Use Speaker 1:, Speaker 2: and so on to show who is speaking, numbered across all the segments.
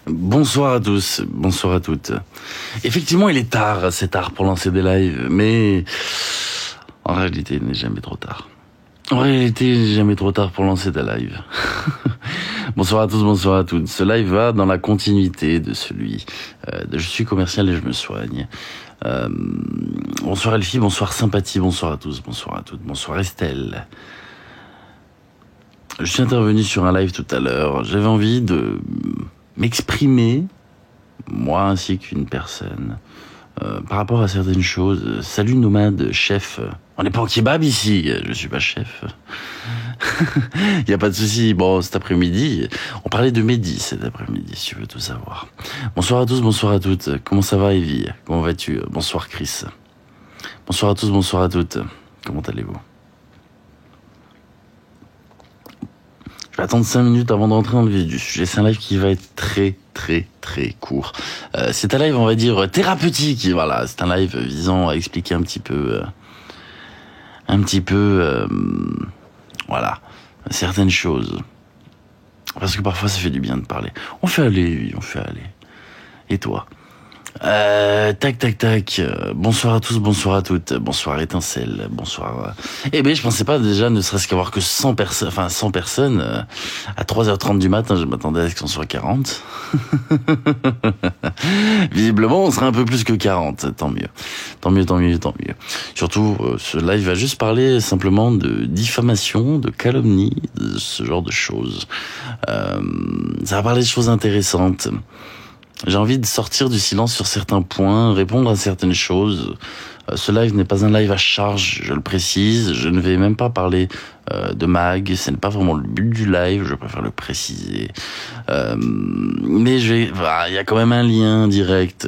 Speaker 1: Bonsoir à tous, bonsoir à toutes. Effectivement, il est tard, c'est tard pour lancer des lives, mais en réalité, il n'est jamais trop tard. En réalité, il n'est jamais trop tard pour lancer des lives. Bonsoir à tous, bonsoir à toutes. Ce live va dans la continuité de celui de Je suis commercial et je me soigne. Bonsoir Elfie, bonsoir Sympathie, bonsoir à tous, bonsoir à toutes, bonsoir Estelle. Je suis intervenu sur un live tout à l'heure. J'avais envie de m'exprimer, moi ainsi qu'une personne, par rapport à certaines choses. Salut nomade, chef. On n'est pas en kebab ici, je suis pas chef. Y a pas de souci. Bon, cet après-midi, on parlait de Mehdi cet après-midi, si tu veux tout savoir. Bonsoir à tous, bonsoir à toutes. Comment ça va, Evie? Comment vas-tu? Bonsoir, Chris. Bonsoir à tous, bonsoir à toutes. Comment allez-vous? Je vais attendre 5 minutes avant de rentrer dans le vif du sujet. C'est un live qui va être très court. C'est un live, on va dire, thérapeutique. Voilà, c'est un live visant à expliquer un petit peu, voilà, certaines choses. Parce que parfois, ça fait du bien de parler. On fait aller, oui, on fait aller. Et toi? Tac. Bonsoir à tous, bonsoir à toutes. Bonsoir Étincelle, bonsoir. Eh ben, je pensais pas déjà, ne serait-ce qu'avoir que 100 personnes, à 3h30 du matin, je m'attendais à ce qu'on soit 40. Visiblement, on serait un peu plus que 40. Tant mieux. Surtout, ce live va juste parler simplement de diffamation, de calomnie, de ce genre de choses. Ça va parler de choses intéressantes. J'ai envie de sortir du silence sur certains points, répondre à certaines choses. Ce live n'est pas un live à charge, je le précise. Je ne vais même pas parler de mag, ce n'est pas vraiment le but du live, je préfère le préciser. Mais il y a quand même un lien direct,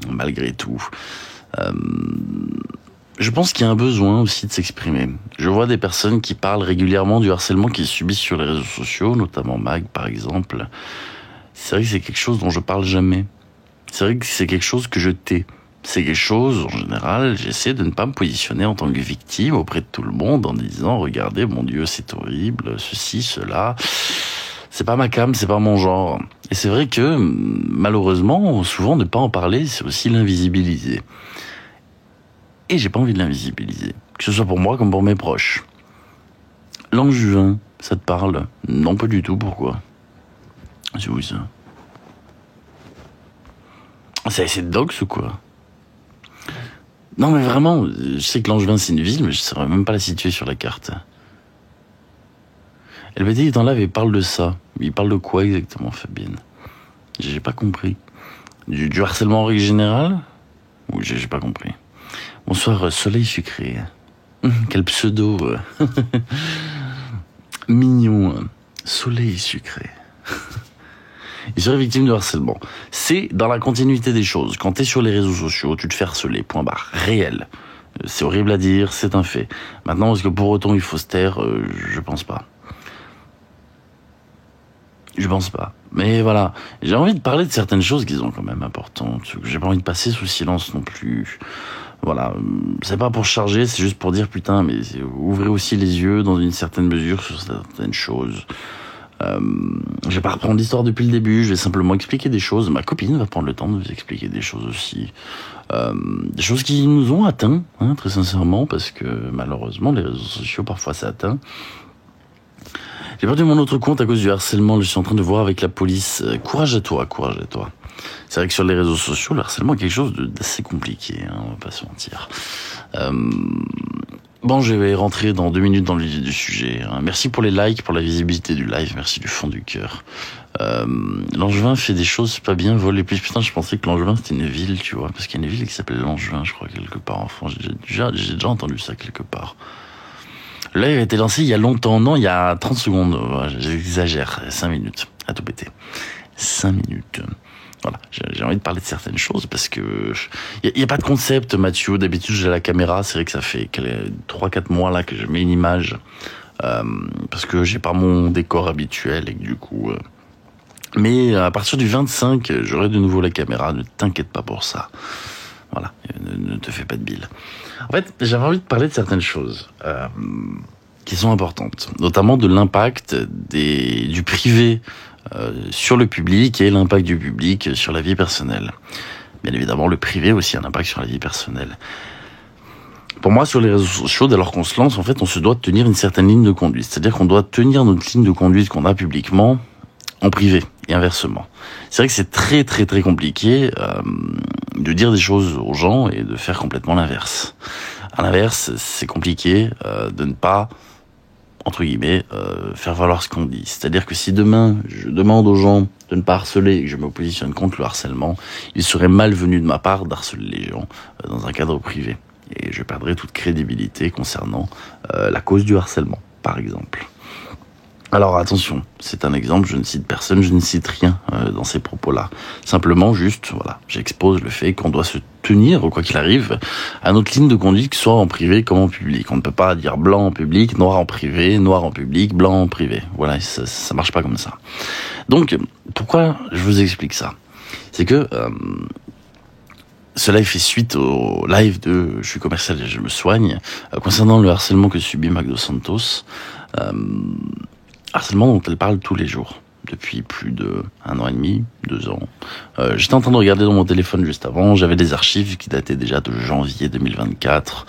Speaker 1: malgré tout. Je pense qu'il y a un besoin aussi de s'exprimer. Je vois des personnes qui parlent régulièrement du harcèlement qu'ils subissent sur les réseaux sociaux, notamment mag par exemple. C'est vrai que c'est quelque chose dont je parle jamais. C'est vrai que c'est quelque chose que je tais. C'est quelque chose, en général, j'essaie de ne pas me positionner en tant que victime auprès de tout le monde en disant, regardez, mon Dieu, c'est horrible, ceci, cela. C'est pas ma came, c'est pas mon genre. Et c'est vrai que, malheureusement, souvent, ne pas en parler, c'est aussi l'invisibiliser. Et j'ai pas envie de l'invisibiliser. Que ce soit pour moi comme pour mes proches. Langevin, ça te parle? Non, pas du tout, pourquoi? C'est où ça? C'est Dogs ou quoi? Non mais vraiment, je sais que Langevin c'est une ville, mais je ne saurais même pas la situer sur la carte. LBD est en live et parle de ça. Il parle de quoi exactement, Fabienne? J'ai pas compris. Du harcèlement en règle générale? Ou j'ai pas compris. Bonsoir, Soleil Sucré. Quel pseudo mignon. Soleil Sucré. Il serait victime de harcèlement. C'est dans la continuité des choses. Quand t'es sur les réseaux sociaux, tu te fais harceler, point barre. Réel. C'est horrible à dire, c'est un fait. Maintenant, est-ce que pour autant il faut se taire? Je pense pas. Mais voilà, j'ai envie de parler de certaines choses qui sont quand même importantes. J'ai pas envie de passer sous silence non plus. Voilà, c'est pas pour charger, c'est juste pour dire putain, mais ouvrez aussi les yeux dans une certaine mesure sur certaines choses. Je vais pas reprendre l'histoire depuis le début, je vais simplement expliquer des choses. Ma copine va prendre le temps de vous expliquer des choses aussi. Des choses qui nous ont atteints, hein, très sincèrement, parce que malheureusement, les réseaux sociaux, parfois, ça atteint. J'ai perdu mon autre compte à cause du harcèlement, je suis en train de voir avec la police. Courage à toi. C'est vrai que sur les réseaux sociaux, le harcèlement est quelque chose d'assez compliqué, hein, on va pas se mentir. Bon, je vais rentrer dans 2 minutes dans le vif du sujet. Merci pour les likes, pour la visibilité du live, merci du fond du cœur. Langevin fait des choses pas bien, vole les plus. Putain, je pensais que Langevin c'était une ville, tu vois, parce qu'il y a une ville qui s'appelle Langevin, je crois, quelque part en France. J'ai déjà entendu ça quelque part. Le live a été lancé il y a longtemps, non, il y a 30 secondes, j'exagère, 5 minutes, à tout péter. 5 minutes. Voilà, j'ai envie de parler de certaines choses parce que il y a pas de concept, Mathieu. D'habitude, j'ai la caméra. C'est vrai que ça fait 3-4 mois là que je mets une image parce que j'ai pas mon décor habituel et que du coup. Mais à partir du 25, j'aurai de nouveau la caméra. Ne t'inquiète pas pour ça. Voilà, ne te fais pas de bile. En fait, j'avais envie de parler de certaines choses. qui sont importantes, notamment de l'impact du privé sur le public et l'impact du public sur la vie personnelle. Bien évidemment, le privé a aussi un impact sur la vie personnelle. Pour moi, sur les réseaux sociaux, dès lors qu'on se lance, en fait, on se doit de tenir une certaine ligne de conduite. C'est-à-dire qu'on doit tenir notre ligne de conduite qu'on a publiquement en privé et inversement. C'est vrai que c'est très très très compliqué de dire des choses aux gens et de faire complètement l'inverse. À l'inverse, c'est compliqué de ne pas, entre guillemets, faire valoir ce qu'on dit. C'est-à-dire que si demain, je demande aux gens de ne pas harceler et que je me positionne contre le harcèlement, il serait malvenu de ma part d'harceler les gens dans un cadre privé. Et je perdrai toute crédibilité concernant la cause du harcèlement, par exemple. Alors attention, c'est un exemple, je ne cite personne, je ne cite rien dans ces propos-là. Simplement, juste, voilà, j'expose le fait qu'on doit se tenir, quoi qu'il arrive, à notre ligne de conduite, que ce soit en privé comme en public. On ne peut pas dire blanc en public, noir en privé, noir en public, blanc en privé. Voilà, ça marche pas comme ça. Donc, pourquoi je vous explique ça ? C'est que ce live fait suite au live de « Je suis commercial et je me soigne » concernant le harcèlement que subit Magdo Santos. Harcèlement dont elle parle tous les jours, depuis plus de 1 an et demi, 2 ans. J'étais en train de regarder dans mon téléphone juste avant, j'avais des archives qui dataient déjà de janvier 2024,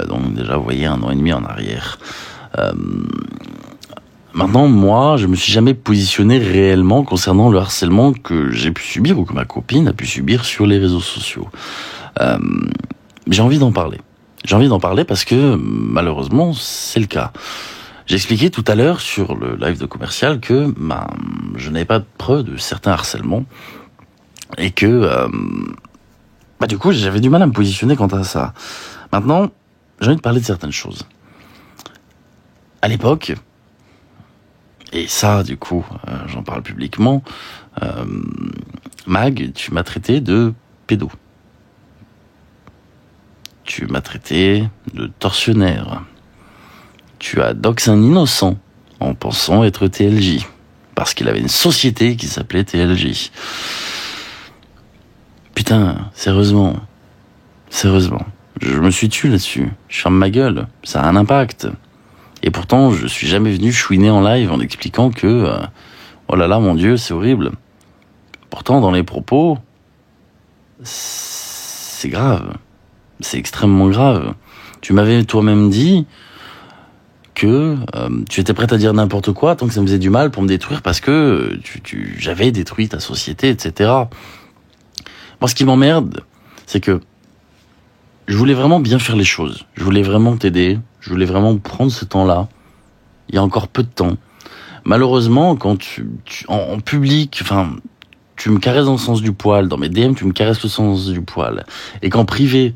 Speaker 1: donc déjà vous voyez 1 an et demi en arrière. Maintenant, moi, je me suis jamais positionné réellement concernant le harcèlement que j'ai pu subir ou que ma copine a pu subir sur les réseaux sociaux. J'ai envie d'en parler. J'ai envie d'en parler parce que, malheureusement, c'est le cas. J'ai expliqué tout à l'heure sur le live de commercial que je n'avais pas de preuve de certains harcèlements et que, du coup, j'avais du mal à me positionner quant à ça. Maintenant, j'ai envie de parler de certaines choses. À l'époque, et ça, du coup, j'en parle publiquement, Mag, tu m'as traité de pédo. Tu m'as traité de tortionnaire. Tu as dox un innocent en pensant être TLJ. Parce qu'il avait une société qui s'appelait TLJ. Putain, sérieusement. Je me suis tué là-dessus. Je ferme ma gueule. Ça a un impact. Et pourtant, je suis jamais venu chouiner en live en expliquant que oh là là, mon Dieu, c'est horrible. Pourtant, dans les propos, c'est grave. C'est extrêmement grave. Tu m'avais toi-même dit que tu étais prête à dire n'importe quoi tant que ça me faisait du mal pour me détruire parce que j'avais détruit ta société, etc. Moi, ce qui m'emmerde, c'est que je voulais vraiment bien faire les choses. Je voulais vraiment t'aider. Je voulais vraiment prendre ce temps-là. Il y a encore peu de temps. Malheureusement, quand en public, tu me caresses dans le sens du poil. Dans mes DM, tu me caresses le sens du poil. Et qu'en privé,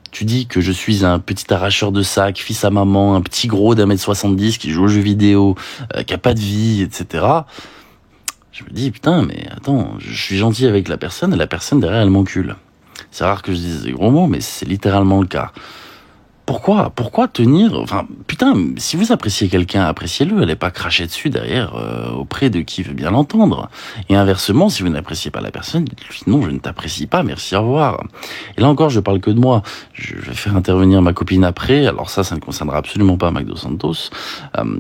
Speaker 1: tu dis que je suis un petit arracheur de sac, fils à maman, un petit gros d'1m70 qui joue aux jeux vidéo, qui a pas de vie, etc. Je me dis, putain, mais attends, je suis gentil avec la personne et la personne derrière, elle m'encule. C'est rare que je dise des gros mots, mais c'est littéralement le cas. Pourquoi tenir... putain, si vous appréciez quelqu'un, appréciez-le. Allez pas cracher dessus derrière auprès de qui veut bien l'entendre. Et inversement, si vous n'appréciez pas la personne, dites-lui non, je ne t'apprécie pas, merci, au revoir. Et là encore, je parle que de moi. Je vais faire intervenir ma copine après. Alors ça ne concernera absolument pas Magdo Santos.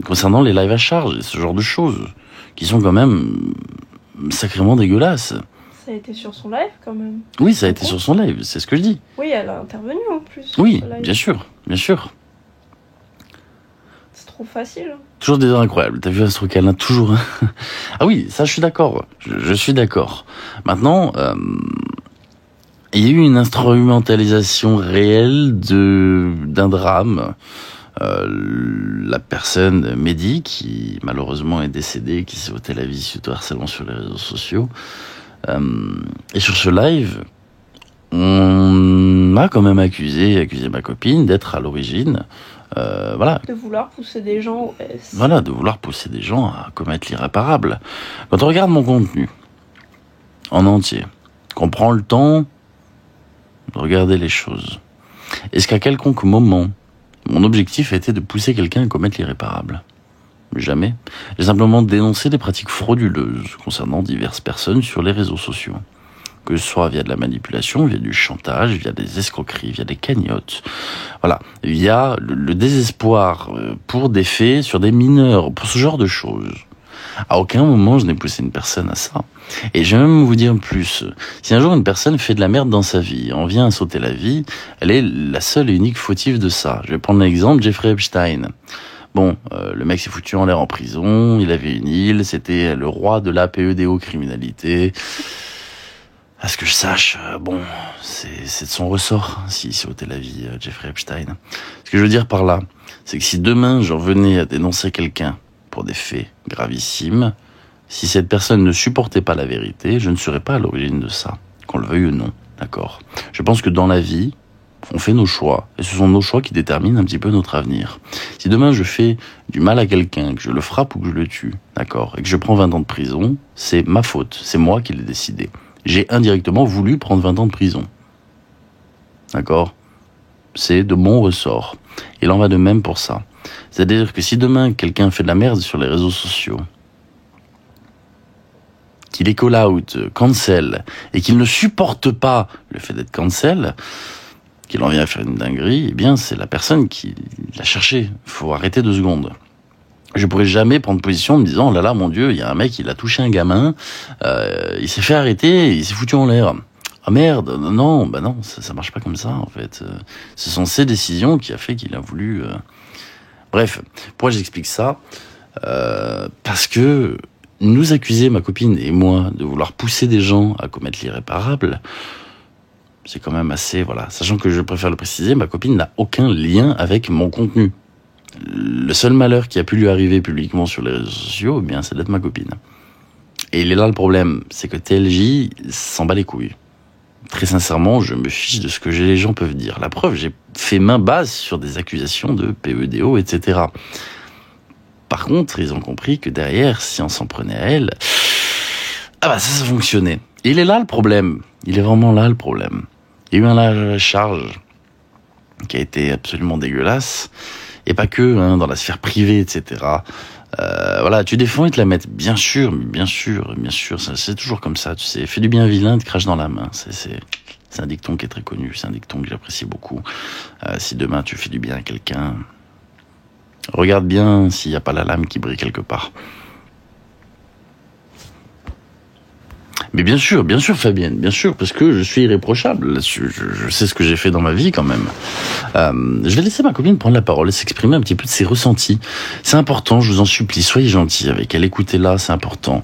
Speaker 1: Concernant les lives à charge et ce genre de choses, qui sont quand même sacrément dégueulasses.
Speaker 2: Ça a été sur son live quand même.
Speaker 1: Oui, ça a été sur son live, c'est ce que je dis.
Speaker 2: Oui, elle a intervenu en plus.
Speaker 1: Oui, bien sûr.
Speaker 2: C'est trop facile.
Speaker 1: Toujours des heures incroyables. T'as vu Astrocalin, toujours. Ah oui, ça je suis d'accord. Je suis d'accord. Maintenant, il y a eu une instrumentalisation réelle d'un drame. La personne Mehdi, qui malheureusement est décédée, qui s'est ôté la vie suite au harcèlement sur les réseaux sociaux. Et sur ce live, on m'a quand même accusé ma copine d'être à l'origine,
Speaker 2: de vouloir pousser des gens.
Speaker 1: De vouloir pousser des gens à commettre l'irréparable. Quand on regarde mon contenu en entier, qu'on prend le temps de regarder les choses, est-ce qu'à quelconque moment, mon objectif a été de pousser quelqu'un à commettre l'irréparable ? Jamais. J'ai simplement dénoncé des pratiques frauduleuses concernant diverses personnes sur les réseaux sociaux. que ce soit via de la manipulation, via du chantage, via des escroqueries, via des cagnottes. Voilà, via le désespoir pour des faits sur des mineurs, pour ce genre de choses. À aucun moment je n'ai poussé une personne à ça. Et je vais même vous dire plus. Si un jour une personne fait de la merde dans sa vie, en vient à sauter la vie, elle est la seule et unique fautive de ça. Je vais prendre l'exemple Jeffrey Epstein. Bon, le mec s'est foutu en l'air en prison, il avait une île, c'était le roi de la pédéocriminalité. À ce que je sache, bon, c'est de son ressort, s'il s'est ôté la vie, Jeffrey Epstein. Ce que je veux dire par là, c'est que si demain j'en venais à dénoncer quelqu'un pour des faits gravissimes, si cette personne ne supportait pas la vérité, je ne serais pas à l'origine de ça, qu'on le veuille ou non, d'accord ? Je pense que dans la vie, on fait nos choix, et ce sont nos choix qui déterminent un petit peu notre avenir. Si demain je fais du mal à quelqu'un, que je le frappe ou que je le tue, d'accord, et que je prends 20 ans de prison, c'est ma faute, c'est moi qui l'ai décidé. J'ai indirectement voulu prendre 20 ans de prison. D'accord ? C'est de mon ressort. Il en va de même pour ça. C'est-à-dire que si demain quelqu'un fait de la merde sur les réseaux sociaux, qu'il est call out, cancel, et qu'il ne supporte pas le fait d'être cancel, qu'il en vient à faire une dinguerie, eh bien c'est la personne qui l'a cherché. Faut arrêter 2 secondes. Je pourrais jamais prendre position en me disant, oh là là, mon Dieu, il y a un mec, il a touché un gamin, il s'est fait arrêter, il s'est foutu en l'air. Ah merde, non, bah non, ça marche pas comme ça, en fait. Ce sont ses décisions qui a fait qu'il a voulu... Bref, pourquoi j'explique ça ? Parce que nous accuser, ma copine et moi, de vouloir pousser des gens à commettre l'irréparable, c'est quand même assez, voilà. Sachant que je préfère le préciser, ma copine n'a aucun lien avec mon contenu. Le seul malheur qui a pu lui arriver publiquement sur les réseaux sociaux, eh bien, c'est d'être ma copine. Et il est là le problème, c'est que TLJ s'en bat les couilles. Très sincèrement, je me fiche de ce que les gens peuvent dire. La preuve, j'ai fait main basse sur des accusations de PEDO, etc. Par contre, ils ont compris que derrière, si on s'en prenait à elle, ah bah ça fonctionnait. Et il est là le problème. Il est vraiment là le problème. Il y a eu un lâche charge qui a été absolument dégueulasse. Et pas que, hein, dans la sphère privée, etc. Voilà, tu défends, ils te la mettent. Bien sûr, c'est toujours comme ça, tu sais. Fais du bien vilain, te crache dans la main. C'est un dicton qui est très connu, c'est un dicton que j'apprécie beaucoup. Si demain tu fais du bien à quelqu'un, regarde bien s'il n'y a pas la lame qui brille quelque part. Mais bien sûr, Fabienne, bien sûr, parce que je suis irréprochable là-dessus. Je sais ce que j'ai fait dans ma vie, quand même. Je vais laisser ma copine prendre la parole et s'exprimer un petit peu de ses ressentis. C'est important, je vous en supplie, soyez gentils avec elle, écoutez-la, c'est important.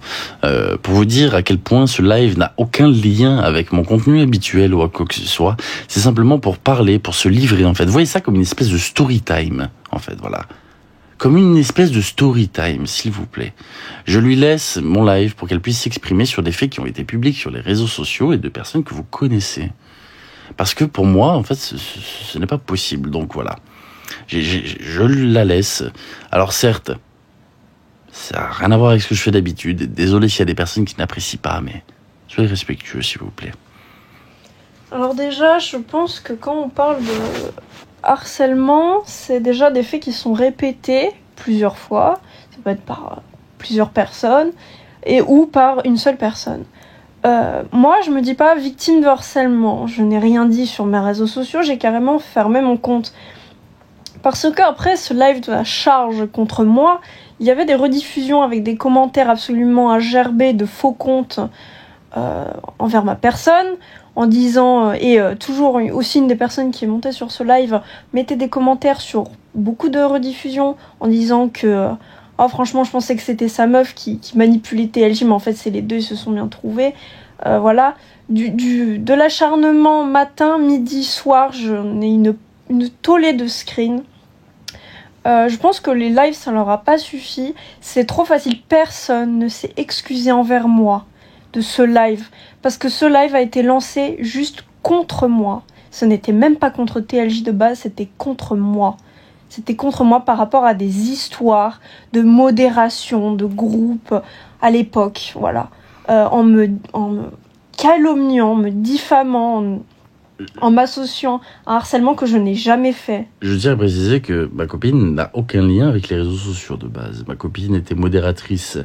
Speaker 1: Pour vous dire à quel point ce live n'a aucun lien avec mon contenu habituel ou à quoi que ce soit. C'est simplement pour parler, pour se livrer, en fait. Vous voyez ça comme une espèce de story time, en fait, voilà. Comme une espèce de story time, s'il vous plaît. Je lui laisse mon live pour qu'elle puisse s'exprimer sur des faits qui ont été publics sur les réseaux sociaux et de personnes que vous connaissez. Parce que pour moi, en fait, ce n'est pas possible. Donc voilà. Je la laisse. Alors certes, ça n'a rien à voir avec ce que je fais d'habitude. Désolé s'il y a des personnes qui n'apprécient pas, mais soyez respectueux, s'il vous plaît.
Speaker 2: Alors déjà, je pense que quand on parle de harcèlement, c'est déjà des faits qui sont répétés plusieurs fois. Ça peut être par plusieurs personnes ou par une seule personne. Moi, je me dis pas victime de harcèlement. Je n'ai rien dit sur mes réseaux sociaux. J'ai carrément fermé mon compte. Parce qu'après ce live de la charge contre moi, il y avait des rediffusions avec des commentaires absolument à gerber de faux comptes envers ma personne, en disant, toujours aussi une des personnes qui est montée sur ce live mettait des commentaires sur beaucoup de rediffusions en disant que franchement je pensais que c'était sa meuf qui manipulait TLJ, mais en fait c'est les deux, ils se sont bien trouvés. Voilà, de l'acharnement matin, midi, soir, j'en ai une tollée de screens. Je pense que les lives ça leur a pas suffi, c'est trop facile, personne ne s'est excusé envers moi de ce live, parce que ce live a été lancé juste contre moi. Ce n'était même pas contre TLJ de base, c'était contre moi. C'était contre moi par rapport à des histoires de modération, de groupe à l'époque, voilà. En me calomniant, me diffamant. en m'associant à un harcèlement que je n'ai jamais fait.
Speaker 1: Je tiens à préciser que ma copine n'a aucun lien avec les réseaux sociaux de base. Ma copine était modératrice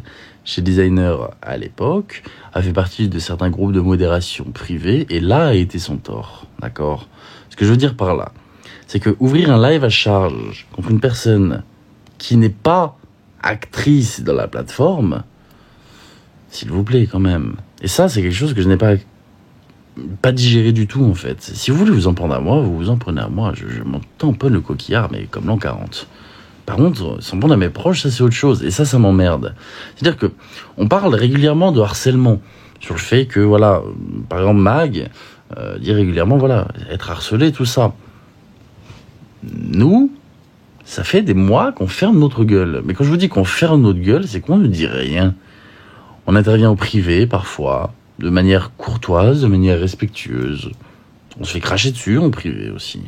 Speaker 1: chez Designer à l'époque, a fait partie de certains groupes de modération privés, et là a été son tort, d'accord ? Ce que je veux dire par là, c'est que ouvrir un live à charge contre une personne qui n'est pas actrice dans la plateforme, s'il vous plaît quand même. Et ça, c'est quelque chose que je n'ai pas digéré du tout en fait. Si vous voulez vous en prendre à moi, vous vous en prenez à moi. Je m'en tamponne le coquillard, mais comme l'an 40. Par contre, s'en prendre à mes proches, ça c'est autre chose. Et ça m'emmerde. C'est-à-dire que on parle régulièrement de harcèlement. Sur le fait que, voilà, par exemple, Mag dit régulièrement, voilà, être harcelé, tout ça. Nous, ça fait des mois qu'on ferme notre gueule. Mais quand je vous dis qu'on ferme notre gueule, c'est qu'on ne dit rien. On intervient au privé, parfois, de manière courtoise, de manière respectueuse. On se fait cracher dessus en privé aussi.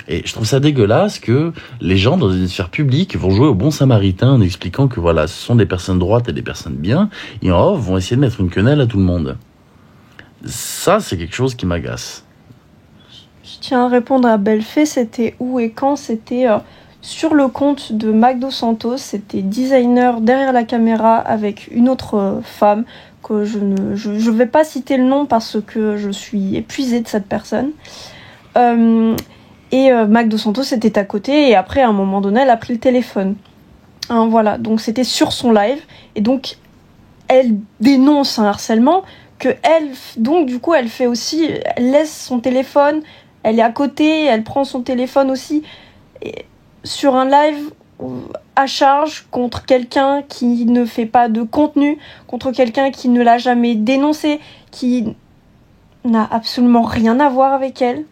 Speaker 1: Et je trouve ça dégueulasse que les gens dans une sphère publique vont jouer au bon samaritain en expliquant que voilà, ce sont des personnes droites et des personnes bien, et en off vont essayer de mettre une quenelle à tout le monde. Ça, c'est quelque chose qui m'agace.
Speaker 2: Je tiens à répondre à Bellefait, c'était où et quand? C'était sur le compte de Mag Dos Santos, c'était designer derrière la caméra avec une autre femme, que je vais pas citer le nom parce que je suis épuisée de cette personne. Et Mag Dos Santos était à côté, et après à un moment donné elle a pris le téléphone. Hein, voilà, donc c'était sur son live, et donc elle dénonce un harcèlement que elle, donc du coup elle fait aussi, elle laisse son téléphone, elle est à côté, elle prend son téléphone aussi, et sur un live à charge contre quelqu'un qui ne fait pas de contenu, contre quelqu'un qui ne l'a jamais dénoncé, qui n'a absolument rien à voir avec elle.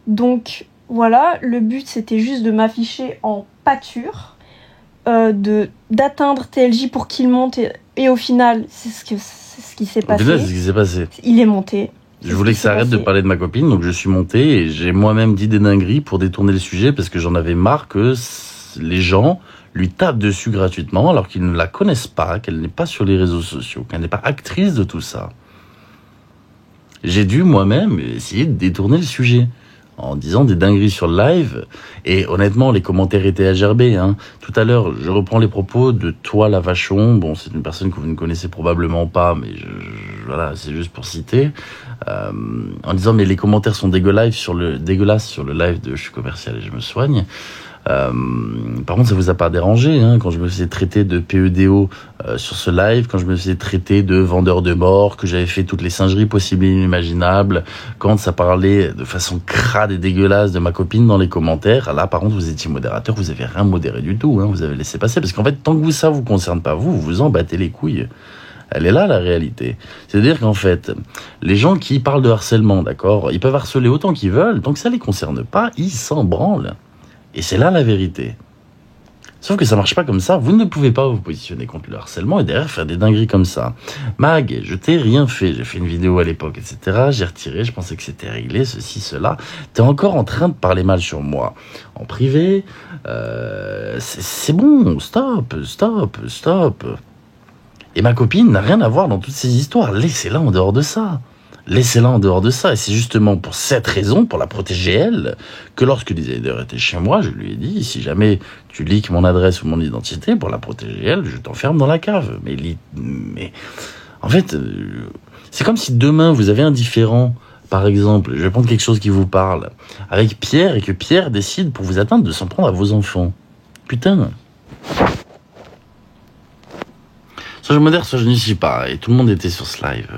Speaker 2: Donc voilà, le but c'était juste de m'afficher en pâture, d'atteindre TLJ pour qu'il monte, et au final c'est ce qui s'est passé.
Speaker 1: C'est ce qui s'est passé.
Speaker 2: Il est monté.
Speaker 1: Je voulais que ça arrête de parler de ma copine, donc je suis monté et j'ai moi-même dit des dingueries pour détourner le sujet parce que j'en avais marre que les gens lui tapent dessus gratuitement alors qu'ils ne la connaissent pas, qu'elle n'est pas sur les réseaux sociaux, qu'elle n'est pas actrice de tout ça. J'ai dû moi-même essayer de détourner le sujet en disant des dingueries sur le live, et honnêtement les commentaires étaient à gerber, hein. Tout à l'heure, je reprends les propos de Toi la Vachon, bon c'est une personne que vous ne connaissez probablement pas, mais voilà, c'est juste pour citer, en disant mais les commentaires sont dégueulasses sur le live de Je suis commercial et je me soigne. Par contre, ça vous a pas dérangé, hein, quand je me faisais traiter de PEDO sur ce live, quand je me faisais traiter de vendeur de mort, que j'avais fait toutes les singeries possibles et inimaginables, quand ça parlait de façon crade et dégueulasse de ma copine dans les commentaires, là, par contre, vous étiez modérateur, vous avez rien modéré du tout, hein, vous avez laissé passer, parce qu'en fait, tant que ça vous concerne pas vous vous en battez les couilles. Elle est là, la réalité. C'est-à-dire qu'en fait, les gens qui parlent de harcèlement, d'accord, ils peuvent harceler autant qu'ils veulent, tant que ça les concerne pas, ils s'en branlent. Et c'est là la vérité. Sauf que ça marche pas comme ça. Vous ne pouvez pas vous positionner contre le harcèlement et derrière faire des dingueries comme ça. Mag, je t'ai rien fait. J'ai fait une vidéo à l'époque, etc. J'ai retiré, je pensais que c'était réglé, ceci, cela. T'es encore en train de parler mal sur moi. En privé, c'est bon, stop. Et ma copine n'a rien à voir dans toutes ces histoires. Laissez-la en dehors de ça. Laissez-la en dehors de ça. Et c'est justement pour cette raison, pour la protéger elle, que lorsque Designer était chez moi, je lui ai dit, si jamais tu leaks mon adresse ou mon identité, pour la protéger elle, je t'enferme dans la cave. Mais en fait, c'est comme si demain vous avez un différend, par exemple, je vais prendre quelque chose qui vous parle, avec Pierre, et que Pierre décide pour vous atteindre de s'en prendre à vos enfants. Putain. Soit je modère, soit je n'y suis pas. Et tout le monde était sur ce live.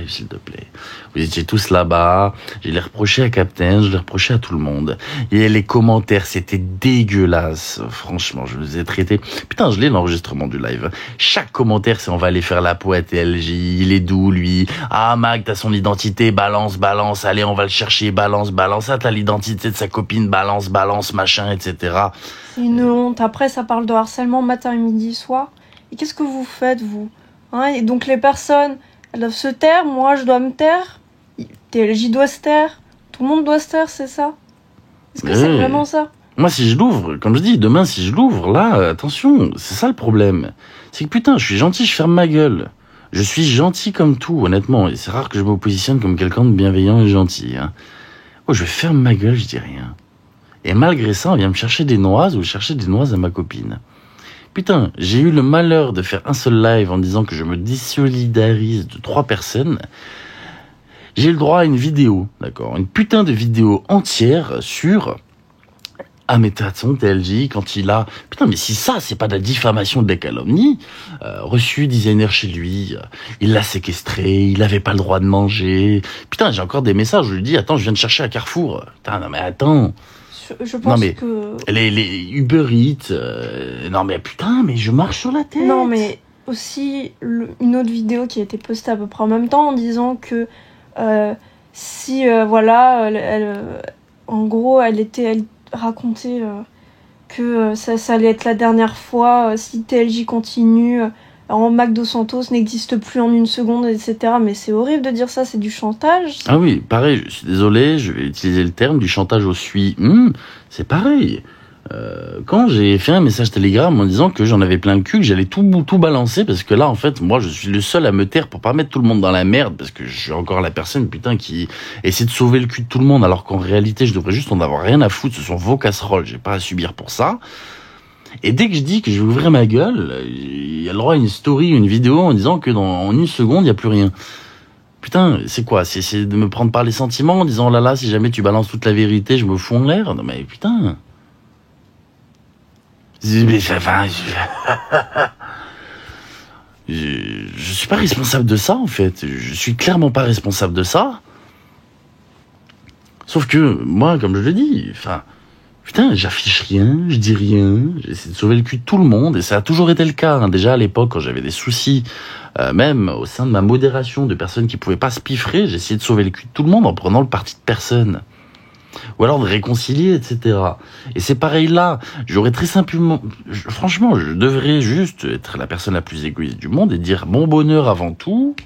Speaker 1: S'il te plaît. Vous étiez tous là-bas. Je l'ai reproché à Captain, je l'ai reproché à tout le monde. Et les commentaires, c'était dégueulasse. Franchement, je vous ai traité. Putain, je l'ai l'enregistrement du live. Chaque commentaire, c'est on va aller faire la peau à TLJ. Il est doux, lui. Ah, Mag, t'as son identité. Balance. Allez, on va le chercher. Balance. Ah, t'as l'identité de sa copine. Balance, machin, etc.
Speaker 2: C'est une honte. Après, ça parle de harcèlement matin, midi, soir. Et qu'est-ce que vous faites, vous, hein? Et donc les personnes, elles doivent se taire, moi je dois me taire, TLJ doit se taire, tout le monde doit se taire, c'est ça? Est-ce que c'est vraiment ça?
Speaker 1: Moi, si je l'ouvre, comme je dis, demain, si je l'ouvre, là, attention, c'est ça le problème. C'est que putain, je suis gentil, je ferme ma gueule. Je suis gentil comme tout, honnêtement. Et c'est rare que je me positionne comme quelqu'un de bienveillant et gentil. Hein. Oh, je ferme ma gueule, je dis rien. Et malgré ça, on vient me chercher des noises ou chercher des noises à ma copine. Putain, j'ai eu le malheur de faire un seul live en disant que je me désolidarise de 3 personnes. J'ai eu le droit à une vidéo, d'accord, une putain de vidéo entière sur... Ah mais attention, TLJ, quand il a... Putain, mais si ça, c'est pas de la diffamation de la calomnie, reçu designer chez lui, il l'a séquestré, il avait pas le droit de manger... Putain, j'ai encore des messages, je lui dis, attends, je viens de chercher à Carrefour. Putain, non mais attends...
Speaker 2: Je pense
Speaker 1: non mais,
Speaker 2: que...
Speaker 1: Les Uber Eats... non mais putain, mais je marche sur la tête.
Speaker 2: Non mais aussi, une autre vidéo qui a été postée à peu près en même temps en disant que voilà, en gros, elle racontait que ça allait être la dernière fois si TLJ continue, en McDo Santos n'existe plus en une seconde, etc. Mais c'est horrible de dire ça, c'est du chantage.
Speaker 1: Ah oui, pareil, je suis désolé, je vais utiliser le terme du chantage au suie. C'est pareil. Quand j'ai fait un message Telegram en disant que j'en avais plein le cul, que j'allais tout balancer, parce que là, en fait, moi, je suis le seul à me taire pour pas mettre tout le monde dans la merde, parce que je suis encore la personne, putain, qui essaie de sauver le cul de tout le monde, alors qu'en réalité, je devrais juste en avoir rien à foutre, ce sont vos casseroles, j'ai pas à subir pour ça. Et dès que je dis que je vais ouvrir ma gueule, il y a le droit à une story, une vidéo, en disant que en une seconde, il y a plus rien. Putain, c'est quoi? C'est de me prendre par les sentiments, en disant, oh là là, si jamais tu balances toute la vérité, je me fous en l'air? Non mais putain... Enfin, je suis pas responsable de ça, en fait. Je suis clairement pas responsable de ça. Sauf que, moi, comme je le dis, enfin, putain, j'affiche rien, je dis rien, j'essaie de sauver le cul de tout le monde, et ça a toujours été le cas, hein. Déjà à l'époque, quand j'avais des soucis, même au sein de ma modération, de personnes qui pouvaient pas se piffrer, j'essayais de sauver le cul de tout le monde en prenant le parti de personne. Ou alors de réconcilier, etc. Et c'est pareil là, j'aurais très simplement... franchement, je devrais juste être la personne la plus égoïste du monde et dire mon bonheur avant tout,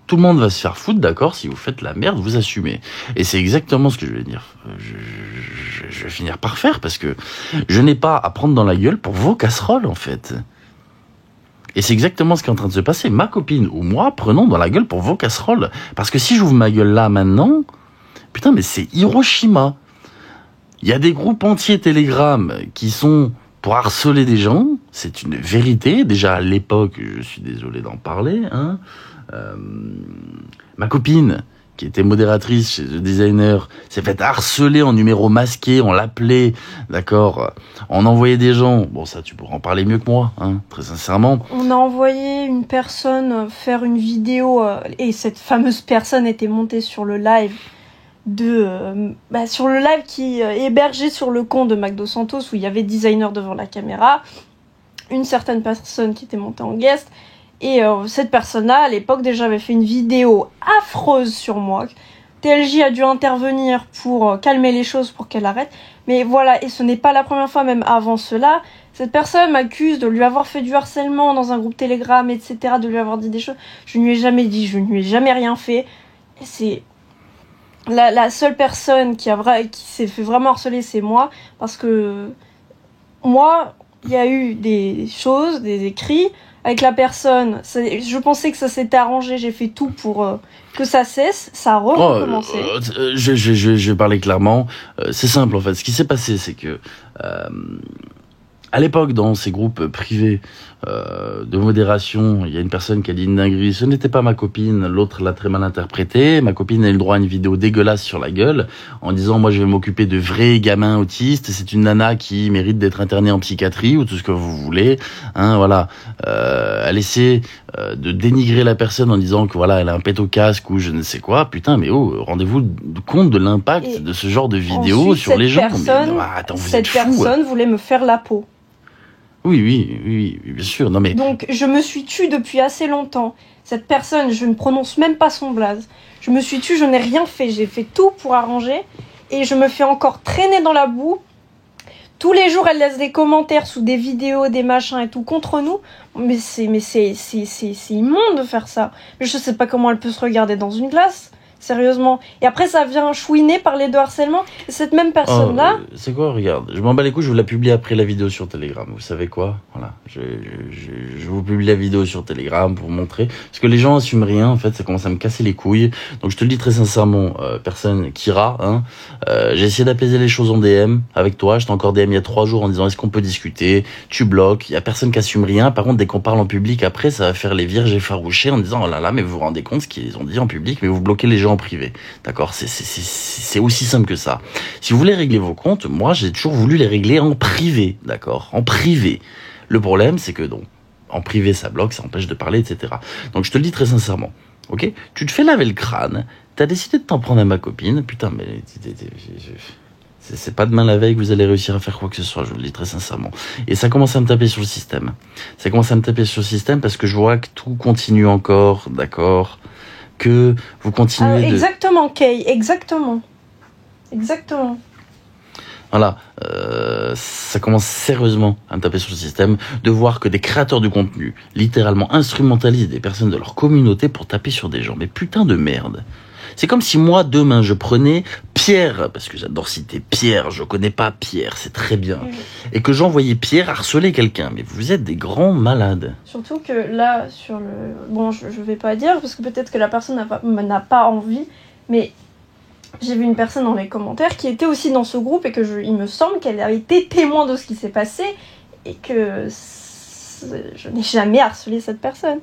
Speaker 1: tout le monde va se faire foutre, d'accord, si vous faites la merde, vous assumez. Et c'est exactement ce que je vais dire. Je vais finir par faire, parce que je n'ai pas à prendre dans la gueule pour vos casseroles, en fait. Et c'est exactement ce qui est en train de se passer. Ma copine ou moi, prenons dans la gueule pour vos casseroles. Parce que si j'ouvre ma gueule là, maintenant... Putain, mais c'est Hiroshima. Il y a des groupes entiers Telegram qui sont pour harceler des gens. C'est une vérité. Déjà à l'époque, je suis désolé d'en parler. Hein. Ma copine, qui était modératrice chez The Designer, s'est fait harceler en numéro masqué. On l'appelait, d'accord. On envoyait des gens. Bon, ça, tu pourras en parler mieux que moi, hein, très sincèrement.
Speaker 2: On a envoyé une personne faire une vidéo et cette fameuse personne était montée sur le live. Sur le live qui est hébergé sur le compte de McDo Santos où il y avait designer devant la caméra, une certaine personne qui était montée en guest, et cette personne-là à l'époque déjà avait fait une vidéo affreuse sur moi. TLJ a dû intervenir pour calmer les choses pour qu'elle arrête, mais voilà, et ce n'est pas la première fois, même avant cela, cette personne m'accuse de lui avoir fait du harcèlement dans un groupe Telegram, etc., de lui avoir dit des choses. Je ne lui ai jamais dit, je ne lui ai jamais rien fait, et c'est... La seule personne qui s'est fait vraiment harceler, c'est moi, parce que moi, il y a eu des choses, des écrits avec la personne. Je pensais que ça s'était arrangé, j'ai fait tout pour que ça cesse, ça a recommencé.
Speaker 1: Je vais parler clairement. C'est simple en fait. Ce qui s'est passé, c'est que à l'époque, dans ces groupes privés de modération, il y a une personne qui a dit une dinguerie. Ce n'était pas ma copine, l'autre l'a très mal interprété. Ma copine a eu le droit à une vidéo dégueulasse sur la gueule en disant moi je vais m'occuper de vrais gamins autistes. C'est une nana qui mérite d'être internée en psychiatrie ou tout ce que vous voulez. Hein, voilà. Elle essaie de dénigrer la personne en disant que voilà elle a un pet au casque ou je ne sais quoi. Putain mais rendez-vous compte de l'impact de ce genre de vidéo sur les gens.
Speaker 2: Cette personne voulait me faire la peau.
Speaker 1: Oui, bien sûr. Non mais.
Speaker 2: Donc, je me suis tue depuis assez longtemps. Cette personne, je ne prononce même pas son blaze. Je me suis tue, je n'ai rien fait. J'ai fait tout pour arranger. Et je me fais encore traîner dans la boue. Tous les jours, elle laisse des commentaires sous des vidéos, des machins et tout contre nous. C'est immonde de faire ça. Mais je sais pas comment elle peut se regarder dans une glace. Sérieusement. Et après, ça vient chouiner parler de harcèlement. Et cette même personne-là...
Speaker 1: c'est quoi, regarde, je m'en bats les couilles, je vous la publie après la vidéo sur Telegram. Vous savez quoi? Voilà, je vous publie la vidéo sur Telegram pour vous montrer. Parce que les gens assument rien, en fait, ça commence à me casser les couilles. Donc je te le dis très sincèrement, personne, Kira, hein, j'ai essayé d'apaiser les choses en DM avec toi. Je t'ai encore DM il y a 3 jours en disant est-ce qu'on peut discuter? Tu bloques, il y a personne qui assume rien. Par contre, dès qu'on parle en public, après, ça va faire les vierges effarouchées en disant oh là là, mais vous vous rendez compte ce qu'ils ont dit en public, mais vous bloquez les gens en privé. D'accord? C'est aussi simple que ça. Si vous voulez régler vos comptes, moi, j'ai toujours voulu les régler en privé. D'accord? En privé. Le problème, c'est que, donc, en privé, ça bloque, ça empêche de parler, etc. Donc, je te le dis très sincèrement. Ok? Tu te fais laver le crâne, t'as décidé de t'en prendre à ma copine, putain, mais, c'est pas demain la veille que vous allez réussir à faire quoi que ce soit, je vous le dis très sincèrement. Et ça commence à me taper sur le système. Ça commence à me taper sur le système parce que je vois que tout continue encore, d'accord? Que vous continuez
Speaker 2: exactement, Kay, exactement. Exactement.
Speaker 1: Voilà, ça commence sérieusement à me taper sur le système de voir que des créateurs de contenu, littéralement, instrumentalisent des personnes de leur communauté pour taper sur des gens. Mais putain de merde. C'est comme si moi, demain, je prenais Pierre, parce que j'adore citer Pierre, je connais pas Pierre, c'est très bien, et que j'envoyais Pierre harceler quelqu'un. Mais vous êtes des grands malades.
Speaker 2: Surtout que là, sur le... Bon, je vais pas dire, parce que peut-être que la personne n'a pas envie, mais j'ai vu une personne dans les commentaires qui était aussi dans ce groupe, et que il me semble qu'elle avait été témoin de ce qui s'est passé, et que je n'ai jamais harcelé cette personne.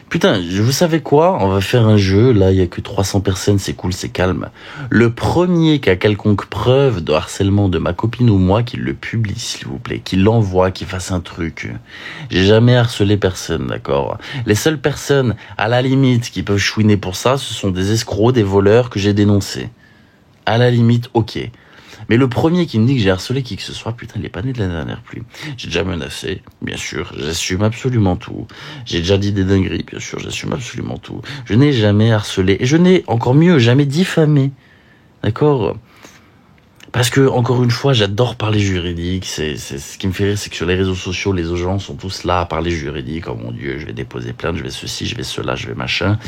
Speaker 1: Putain, vous savez quoi? On va faire un jeu, là, il y a que 300 personnes, c'est cool, c'est calme. Le premier qui a quelconque preuve de harcèlement de ma copine ou moi, qu'il le publie, s'il vous plaît, qu'il l'envoie, qu'il fasse un truc. J'ai jamais harcelé personne, d'accord? Les seules personnes, à la limite, qui peuvent chouiner pour ça, ce sont des escrocs, des voleurs que j'ai dénoncés. À la limite, ok. Mais le premier qui me dit que j'ai harcelé qui que ce soit, putain, il est pas né de la dernière pluie. J'ai déjà menacé, bien sûr, j'assume absolument tout. J'ai déjà dit des dingueries, bien sûr, j'assume absolument tout. Je n'ai jamais harcelé, et je n'ai, encore mieux, jamais diffamé. D'accord? Parce que, encore une fois, j'adore parler juridique. C'est ce qui me fait rire, c'est que sur les réseaux sociaux, les gens sont tous là à parler juridique. Oh mon Dieu, je vais déposer plainte, je vais ceci, je vais cela, je vais machin.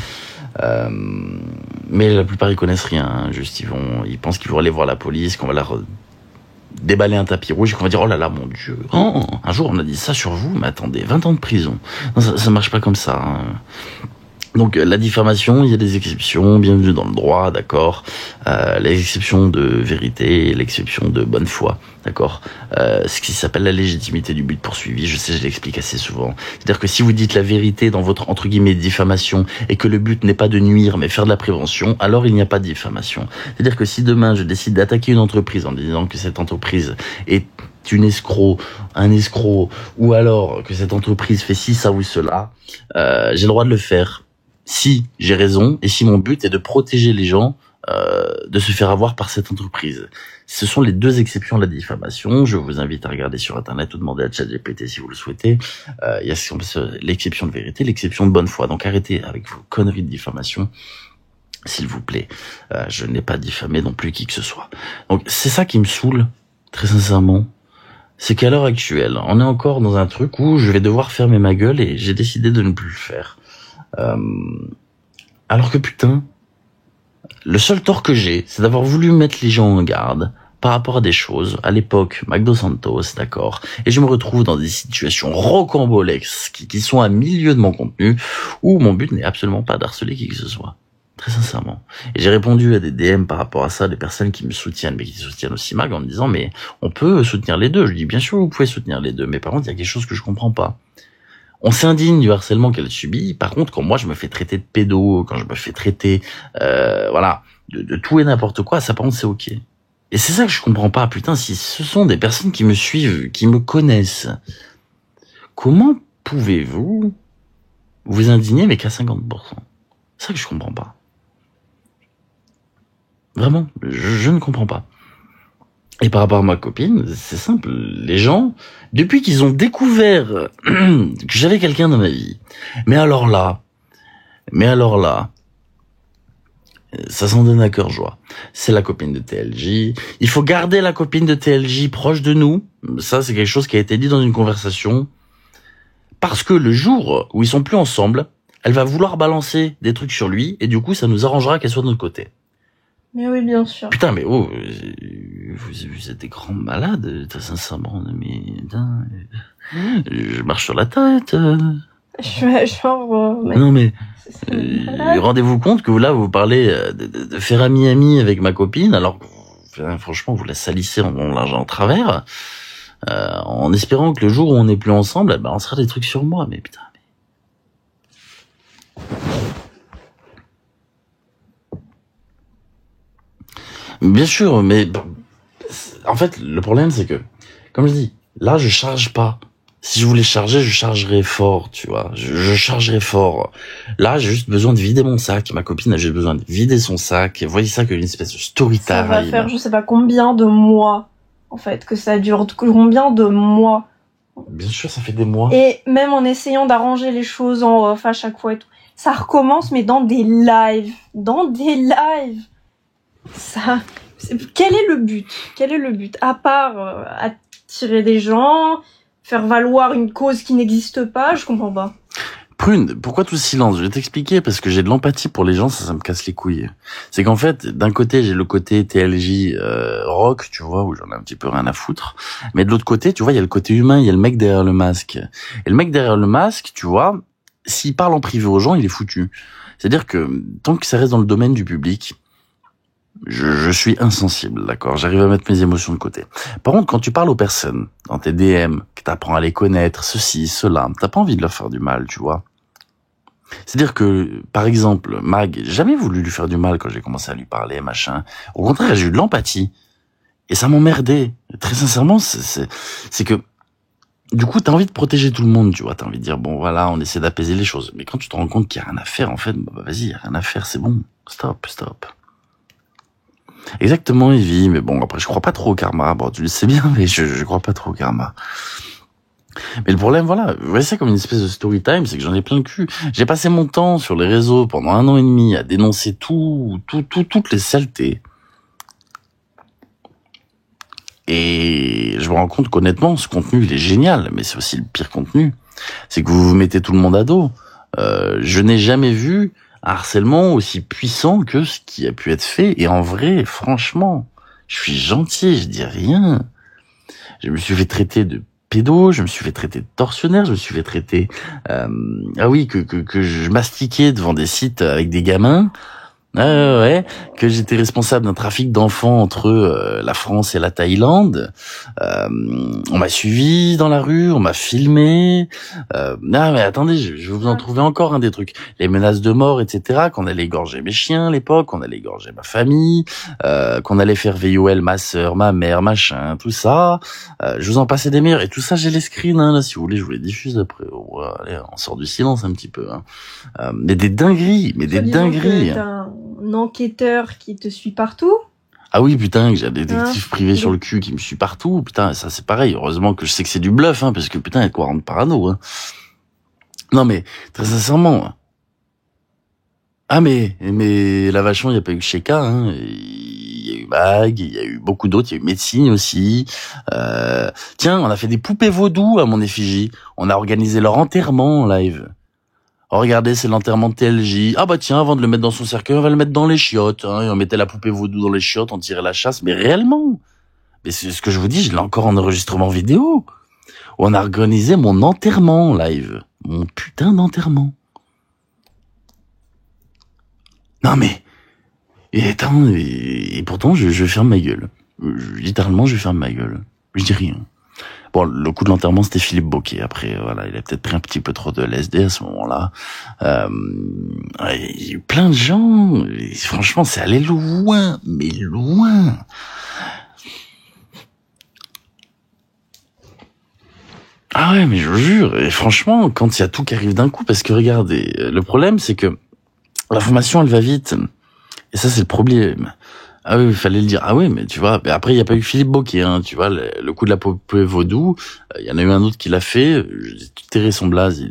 Speaker 1: Mais la plupart, ils connaissent rien. Hein. Juste, ils pensent qu'ils vont aller voir la police, qu'on va leur déballer un tapis rouge et qu'on va dire oh là là, mon Dieu. Oh, un jour, on a dit ça sur vous, mais attendez, 20 ans de prison. Non, ça marche pas comme ça. Hein. Donc la diffamation, il y a des exceptions, bienvenue dans le droit, d'accord. L'exception de vérité, l'exception de bonne foi, d'accord. Ce qui s'appelle la légitimité du but poursuivi, je sais, je l'explique assez souvent. C'est-à-dire que si vous dites la vérité dans votre entre guillemets diffamation et que le but n'est pas de nuire mais faire de la prévention, alors il n'y a pas de diffamation. C'est-à-dire que si demain je décide d'attaquer une entreprise en disant que cette entreprise est une escroc, un escroc, ou alors que cette entreprise fait ci, ça ou cela, j'ai le droit de le faire. Si j'ai raison et si mon but est de protéger les gens de se faire avoir par cette entreprise. Ce sont les deux exceptions à la diffamation. Je vous invite à regarder sur internet ou demander à ChatGPT si vous le souhaitez. Il y a l'exception de vérité, l'exception de bonne foi. Donc arrêtez avec vos conneries de diffamation, s'il vous plaît. Je n'ai pas diffamé non plus qui que ce soit. Donc c'est ça qui me saoule, très sincèrement. C'est qu'à l'heure actuelle, on est encore dans un truc où je vais devoir fermer ma gueule et j'ai décidé de ne plus le faire. Alors que putain, le seul tort que j'ai, c'est d'avoir voulu mettre les gens en garde par rapport à des choses. À l'époque, Magdo Santos, d'accord. Et je me retrouve dans des situations rocambolesques qui sont à milieu de mon contenu où mon but n'est absolument pas d'harceler qui que ce soit. Très sincèrement. Et j'ai répondu à des DM par rapport à ça, des personnes qui me soutiennent, mais qui soutiennent aussi Mag en me disant, mais on peut soutenir les deux. Je dis, bien sûr, vous pouvez soutenir les deux. Mais par contre, il y a quelque chose que je comprends pas. On s'indigne du harcèlement qu'elle subit. Par contre, quand moi je me fais traiter de pédo, quand je me fais traiter, voilà, de tout et n'importe quoi, ça par contre c'est ok. Et c'est ça que je comprends pas. Putain, si ce sont des personnes qui me suivent, qui me connaissent, comment pouvez-vous vous indigner mais qu'à 50%? C'est ça que je comprends pas. Vraiment, je ne comprends pas. Et par rapport à ma copine, c'est simple. Les gens, depuis qu'ils ont découvert que j'avais quelqu'un dans ma vie, mais alors là, ça s'en donne à cœur joie. C'est la copine de TLJ. Il faut garder la copine de TLJ proche de nous. Ça, c'est quelque chose qui a été dit dans une conversation. Parce que le jour où ils sont plus ensemble, elle va vouloir balancer des trucs sur lui, et du coup, ça nous arrangera qu'elle soit de notre côté.
Speaker 2: Mais oui, bien sûr.
Speaker 1: Putain, mais oh, vous êtes des grands malades, sincèrement, mais putain, je marche sur la tête.
Speaker 2: Genre...
Speaker 1: Non, mais rendez-vous compte que là, vous parlez de faire ami-ami avec ma copine, alors que, franchement, vous la salissez en linge en travers, en espérant que le jour où on n'est plus ensemble, on sera des trucs sur moi, mais putain. Bien sûr, mais en fait, le problème, c'est que, comme je dis, là, je charge pas. Si je voulais charger, je chargerais fort, tu vois. Je chargerais fort. Là, j'ai juste besoin de vider mon sac. Ma copine a juste besoin de vider son sac. Vous voyez ça comme une espèce de story time.
Speaker 2: Ça va faire je sais pas combien de mois, en fait, que ça dure. Combien de mois.
Speaker 1: Bien sûr, ça fait des mois.
Speaker 2: Et même en essayant d'arranger les choses en off à chaque fois et tout, ça recommence, mais dans des lives. Dans des lives. Ça, quel est le but? Quel est le but? À part attirer des gens, faire valoir une cause qui n'existe pas, je comprends pas.
Speaker 1: Prune, pourquoi tout ce silence? Je vais t'expliquer, parce que j'ai de l'empathie pour les gens, ça me casse les couilles. C'est qu'en fait, d'un côté, j'ai le côté TLJ rock, tu vois, où j'en ai un petit peu rien à foutre. Mais de l'autre côté, tu vois, il y a le côté humain, il y a le mec derrière le masque. Et le mec derrière le masque, tu vois, s'il parle en privé aux gens, il est foutu. C'est-à-dire que tant que ça reste dans le domaine du public, je suis insensible, d'accord? J'arrive à mettre mes émotions de côté. Par contre, quand tu parles aux personnes, dans tes DM, que t'apprends à les connaître, ceci, cela, t'as pas envie de leur faire du mal, tu vois? C'est-à-dire que, par exemple, Mag, j'ai jamais voulu lui faire du mal quand j'ai commencé à lui parler, machin. Au contraire, j'ai eu de l'empathie. Et ça m'emmerdait. Très sincèrement, c'est que, du coup, t'as envie de protéger tout le monde, tu vois. T'as envie de dire, bon, voilà, on essaie d'apaiser les choses. Mais quand tu te rends compte qu'il y a rien à faire, en fait, bah vas-y, y a rien à faire, c'est bon. Stop. Exactement, Evie, mais bon, après, je crois pas trop au karma. Bon, tu le sais bien, mais je crois pas trop au karma. Mais le problème, voilà, vous voyez ça comme une espèce de story time, c'est que j'en ai plein le cul. J'ai passé mon temps sur les réseaux pendant 1 an et demi à dénoncer toutes les saletés. Et je me rends compte qu'honnêtement, ce contenu, il est génial, mais c'est aussi le pire contenu. C'est que vous mettez tout le monde à dos. Je n'ai jamais vu un harcèlement aussi puissant que ce qui a pu être fait. Et en vrai, franchement, je suis gentil, je dis rien. Je me suis fait traiter de pédo, je me suis fait traiter de tortionnaire, je me suis fait traiter... que je mastiquais devant des sites avec des gamins. Ouais, que j'étais responsable d'un trafic d'enfants entre la France et la Thaïlande. On m'a suivi dans la rue, on m'a filmé. Non mais attendez, je vais vous en trouver encore un des trucs. Les menaces de mort, etc. Qu'on allait égorger mes chiens à l'époque, qu'on allait égorger ma famille, qu'on allait faire VOL ma sœur, ma mère, machin, tout ça. Je vous en passais des meilleurs. Et tout ça, j'ai les screens, là, si vous voulez, je vous les diffuse après. Ouais, allez, on sort du silence un petit peu. Mais des dingueries,
Speaker 2: Un enquêteur qui te suit partout.
Speaker 1: Ah oui, putain, que j'ai un détective privé sur le cul qui me suit partout. Putain, ça c'est pareil. Heureusement que je sais que c'est du bluff, parce que putain, il y a quoi rendre parano, Non mais, très sincèrement. Ah mais la Vachon, il n'y a pas eu que Sheka, Il y a eu Mag, il y a eu beaucoup d'autres, il y a eu Médecine aussi. Tiens, on a fait des poupées vaudou à mon effigie. On a organisé leur enterrement en live. Oh, regardez, c'est l'enterrement de TLJ. Ah bah tiens, avant de le mettre dans son cercueil, on va le mettre dans les chiottes. Et on mettait la poupée vaudou dans les chiottes, on tirait la chasse. Mais réellement, mais c'est ce que je vous dis, je l'ai encore en enregistrement vidéo. Où on a organisé mon enterrement en live. Mon putain d'enterrement. Non mais... Et pourtant, je ferme ma gueule. Littéralement, je ferme ma gueule. Je dis rien. Bon, le coup de l'enterrement, c'était Philippe Bocquet. Après, voilà, il a peut-être pris un petit peu trop de LSD à ce moment-là. Il y a eu plein de gens. Et franchement, c'est allé loin, mais loin. Ah ouais, mais je vous jure. Et franchement, quand il y a tout qui arrive d'un coup, parce que regardez, le problème, c'est que l'information, elle va vite. Et ça, c'est le problème. Ah oui, il fallait le dire. Ah oui, mais tu vois, mais après, il n'y a pas eu Philippe Bocquet, tu vois, le coup de la poupée vaudou, il y en a eu un autre qui l'a fait, tout terré son blaze,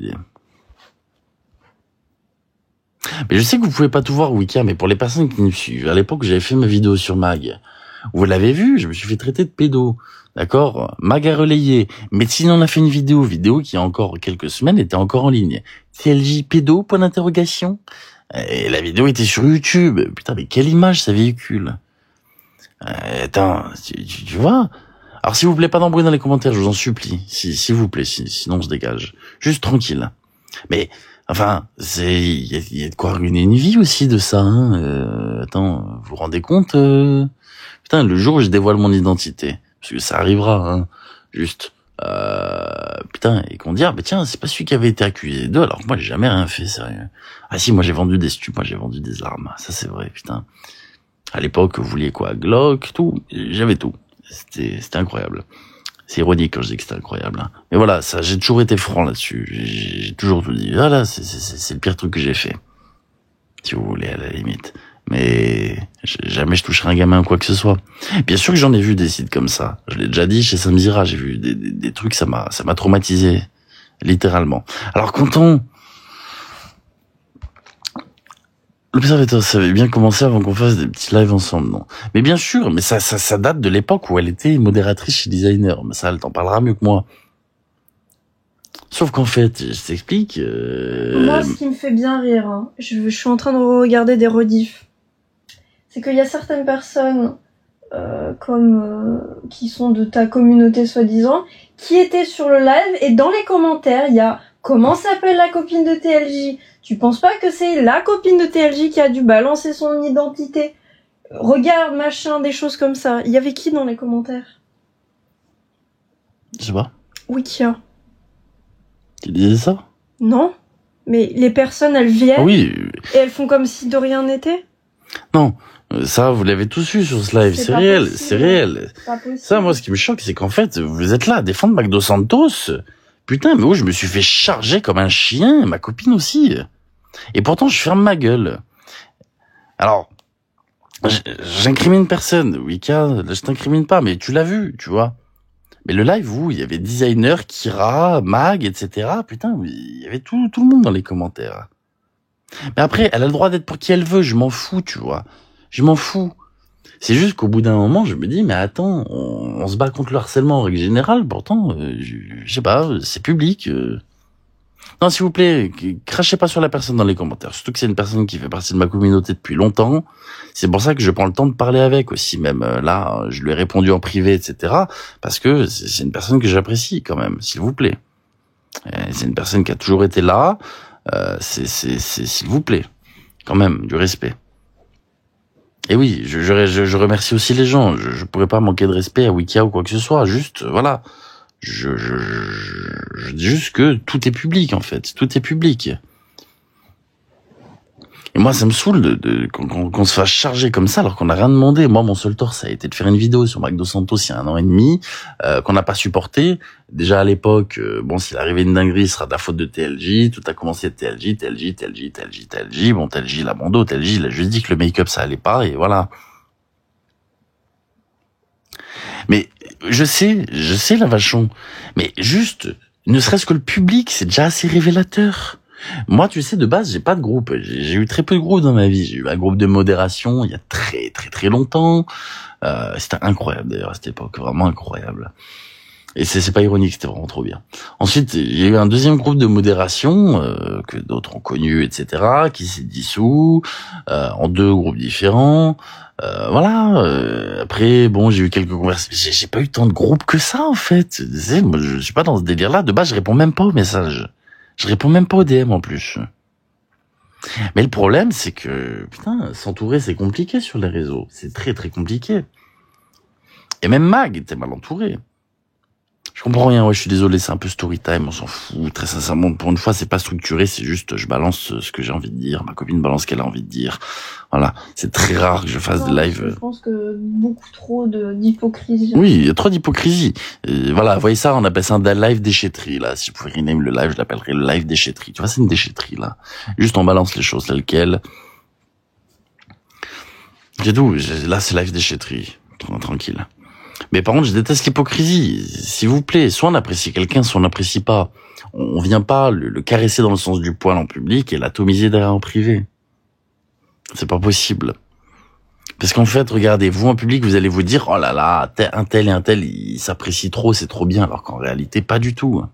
Speaker 1: Mais je sais que vous pouvez pas tout voir, Wicca, mais pour les personnes qui me suivent, à l'époque, j'avais fait ma vidéo sur Mag. Vous l'avez vu, je me suis fait traiter de pédo. D'accord? Mag a relayé. Médecine en a fait une vidéo qui, il y a encore quelques semaines, était encore en ligne. TLJ pédo, point d'interrogation. Et la vidéo était sur YouTube. Putain, mais quelle image ça véhicule. Attends, tu vois. Alors s'il vous plaît, pas d'embrouille dans les commentaires, je vous en supplie. S'il vous plaît, sinon je dégage. Juste tranquille. Mais, enfin, il y a de quoi ruiner une vie aussi de ça, hein. Attends, vous vous rendez compte Putain, le jour où je dévoile mon identité, parce que ça arrivera, hein, juste... putain, et qu'on dit, ah, bah tiens, c'est pas celui qui avait été accusé d'eux, alors que moi j'ai jamais rien fait, sérieux. Ah si, moi j'ai vendu des stupes, moi j'ai vendu des armes, ça c'est vrai, putain. À l'époque, vous vouliez quoi, Glock, tout, j'avais tout. C'était incroyable. C'est ironique quand je dis que c'était incroyable, hein. Mais voilà, ça, j'ai toujours été franc là-dessus, j'ai toujours tout dit, voilà, c'est le pire truc que j'ai fait. Si vous voulez, à la limite. Mais jamais je toucherai un gamin ou quoi que ce soit. Bien sûr que j'en ai vu des sites comme ça. Je l'ai déjà dit chez Samzira, j'ai vu des trucs, ça m'a traumatisé, littéralement. Alors l'observateur savait bien commencer avant qu'on fasse des petits lives ensemble, non? Mais bien sûr, mais ça date de l'époque où elle était modératrice chez Designer. Mais ça, elle t'en parlera mieux que moi. Sauf qu'en fait, je t'explique...
Speaker 2: Moi, ce qui me fait bien rire, hein, je suis en train de regarder des rediffs, c'est qu'il y a certaines personnes qui sont de ta communauté soi-disant, qui étaient sur le live, et dans les commentaires, il y a « Comment s'appelle la copine de TLJ ?» Tu penses pas que c'est la copine de TLJ qui a dû balancer son identité? Regarde, machin, des choses comme ça. Il y avait qui dans les commentaires?
Speaker 1: Je sais pas.
Speaker 2: Wikia.
Speaker 1: Tu disais ça?
Speaker 2: Non. Mais les personnes, elles viennent
Speaker 1: oui.
Speaker 2: Et elles font comme si de rien n'était?
Speaker 1: Non. Ça, vous l'avez tous vu sur ce live. C'est réel, c'est réel. Ça, moi, ce qui me choque, c'est qu'en fait, vous êtes là à défendre Magdo Santos. Putain, mais où je me suis fait charger comme un chien, ma copine aussi. Et pourtant, je ferme ma gueule. Alors, j'incrimine personne. Wicca, je t'incrimine pas, mais tu l'as vu, tu vois. Mais le live, où il y avait Designer, Kira, Mag, etc. Putain, il y avait tout le monde dans les commentaires. Mais après, elle a le droit d'être pour qui elle veut, je m'en fous, tu vois. Je m'en fous. C'est juste qu'au bout d'un moment, je me dis, mais attends, on se bat contre le harcèlement en règle générale, pourtant, je sais pas, c'est public. Non, s'il vous plaît, crachez pas sur la personne dans les commentaires. Surtout que c'est une personne qui fait partie de ma communauté depuis longtemps. C'est pour ça que je prends le temps de parler avec aussi. Même là, je lui ai répondu en privé, etc. Parce que c'est une personne que j'apprécie quand même, s'il vous plaît. C'est une personne qui a toujours été là. C'est s'il vous plaît, quand même, du respect. Et oui, je remercie aussi les gens. Je pourrais pas manquer de respect à Wikia ou quoi que ce soit. Juste, voilà. Je dis juste que tout est public, en fait. Tout est public. Et moi, ça me saoule qu'on se fasse charger comme ça alors qu'on n'a rien demandé. Moi, mon seul tort, ça a été de faire une vidéo sur Magdo Santos il y a 1 an et demi, qu'on n'a pas supporté. Déjà à l'époque, bon, s'il arrivait une dinguerie, ce sera de la faute de TLJ. Tout a commencé de TLJ. Bon, TLJ, il a bon dos. TLJ, il a juste dit que le make-up, ça allait pas, et voilà. Mais je sais, la vachon. Mais juste, ne serait-ce que le public, c'est déjà assez révélateur. Moi, tu sais, de base, j'ai pas de groupe. J'ai eu très peu de groupes dans ma vie. J'ai eu un groupe de modération il y a très longtemps. C'était incroyable d'ailleurs à cette époque, vraiment incroyable. Et c'est pas ironique, c'était vraiment trop bien. Ensuite, il y a eu un deuxième groupe de modération que d'autres ont connu, etc., qui s'est dissous en 2 groupes différents. Voilà. Après, bon, j'ai eu quelques conversations. J'ai pas eu tant de groupes que ça, en fait. Tu sais, moi, je suis pas dans ce délire-là. De base, je réponds même pas aux messages. Je réponds même pas aux DM en plus. Mais le problème, c'est que, putain, s'entourer, c'est compliqué sur les réseaux. C'est très compliqué. Et même Mag, t'es mal entouré. Je comprends rien, ouais, je suis désolé, c'est un peu story time, on s'en fout. Très sincèrement, pour une fois, c'est pas structuré, c'est juste, je balance ce que j'ai envie de dire, ma copine balance ce qu'elle a envie de dire. Voilà. C'est très rare que je fasse des lives.
Speaker 2: Je pense que beaucoup trop d'hypocrisie.
Speaker 1: Oui, il y a trop d'hypocrisie. Voilà, vous voyez ça, on appelle ça un live déchetterie, là. Si je pouvais rename le live, je l'appellerais le live déchetterie. Tu vois, c'est une déchetterie, là. Juste, on balance les choses telles quelles. C'est tout. Là, c'est live déchetterie. Tranquille. Mais par contre, je déteste l'hypocrisie. S'il vous plaît, soit on apprécie quelqu'un, soit on n'apprécie pas. On vient pas le caresser dans le sens du poil en public et l'atomiser derrière en privé. C'est pas possible. Parce qu'en fait, regardez, vous en public, vous allez vous dire, oh là là, un tel et un tel, ils s'apprécient trop, c'est trop bien, alors qu'en réalité, pas du tout.